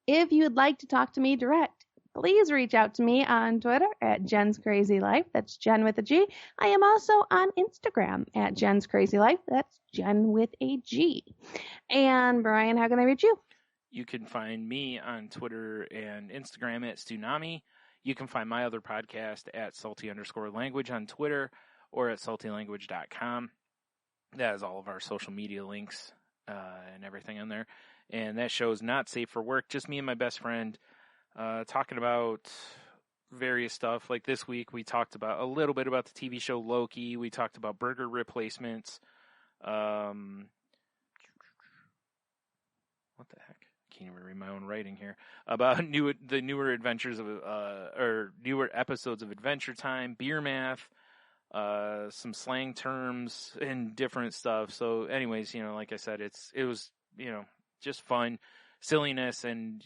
If you would like to talk to me direct, please reach out to me on Twitter at Jen's Crazy Life. That's Jen with a G. I am also on Instagram at Jen's Crazy Life. That's Jen with a G. And Brian, how can they reach you? You can find me on Twitter and Instagram at Stunami. You can find my other podcast at salty_language on Twitter or at saltylanguage.com. That has all of our social media links and everything on there. And that show is not safe for work. Just me and my best friend. Talking about various stuff. Like this week, we talked about a little bit about the TV show Loki. We talked about burger replacements. What the heck? I can't even read my own writing here. About the newer adventures of or newer episodes of Adventure Time, beer math, some slang terms and different stuff. So, anyways, like I said, it was just fun. silliness and,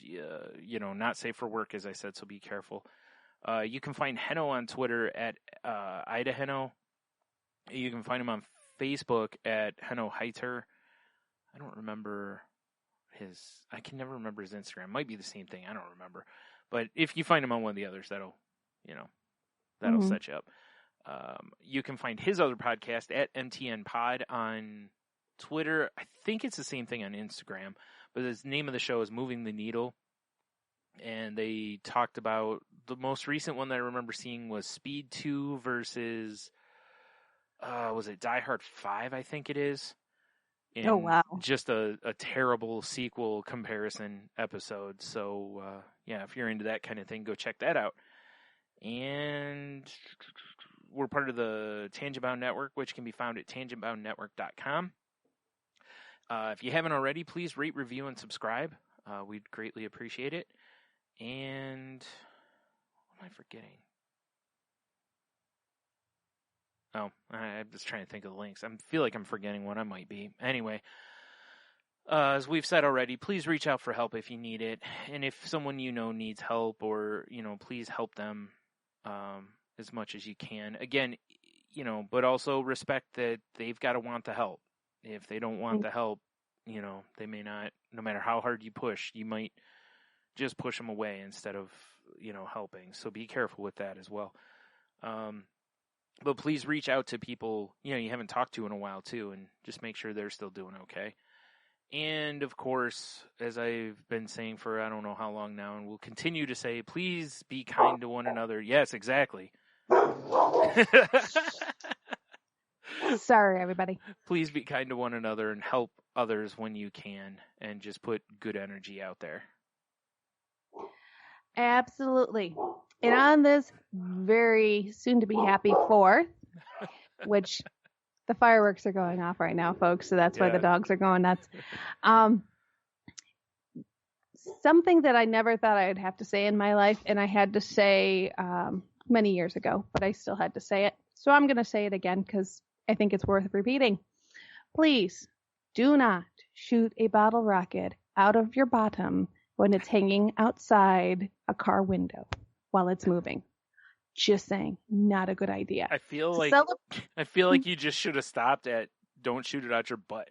not safe for work, as I said, so be careful. You can find Henno on Twitter at Ida Henno. You can find him on Facebook at Henno Heiter. I don't remember I can never remember his Instagram. Might be the same thing. I don't remember. But if you find him on one of the others, that'll set you up. You can find his other podcast at MTN Pod on Twitter. I think it's the same thing on Instagram, but the name of the show is Moving the Needle. And they talked about the most recent one that I remember seeing was Speed 2 versus, was it Die Hard 5, I think it is. And oh, wow. Just a terrible sequel comparison episode. So, if you're into that kind of thing, go check that out. And we're part of the Tangent Bound Network, which can be found at tangentboundnetwork.com. If you haven't already, please rate, review, and subscribe. We'd greatly appreciate it. And what am I forgetting? Oh, I'm just trying to think of the links. I feel like I'm forgetting what I might be. Anyway, as we've said already, please reach out for help if you need it. And if someone you know needs help, or, please help them as much as you can. Again, but also respect that they've got to want the help. If they don't want the help, they may not, no matter how hard you push, you might just push them away instead of, helping. So be careful with that as well. But please reach out to people, you haven't talked to in a while too, and just make sure they're still doing okay. And of course, as I've been saying for I don't know how long now, and will continue to say, please be kind to one another. Yes, exactly. Sorry, everybody. Please be kind to one another and help others when you can, and just put good energy out there. Absolutely. And on this very soon-to-be happy 4th, which the fireworks are going off right now, folks, so that's why the dogs are going nuts. Something that I never thought I would have to say in my life, and I had to say many years ago, but I still had to say it. So I'm going to say it again because I think it's worth repeating. Please do not shoot a bottle rocket out of your bottom when it's hanging outside a car window while it's moving. Just saying, not a good idea. I feel like you just should have stopped at "Don't shoot it out your butt."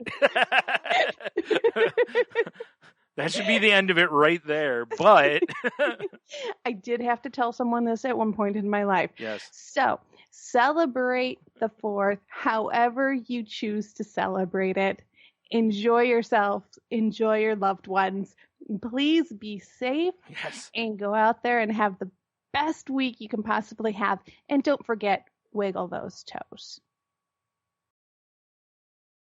That should be the end of it right there. But I did have to tell someone this at one point in my life. Yes. So celebrate the 4th, however you choose to celebrate it. Enjoy yourself. Enjoy your loved ones. Please be safe. Yes. And go out there and have the best week you can possibly have. And don't forget, wiggle those toes.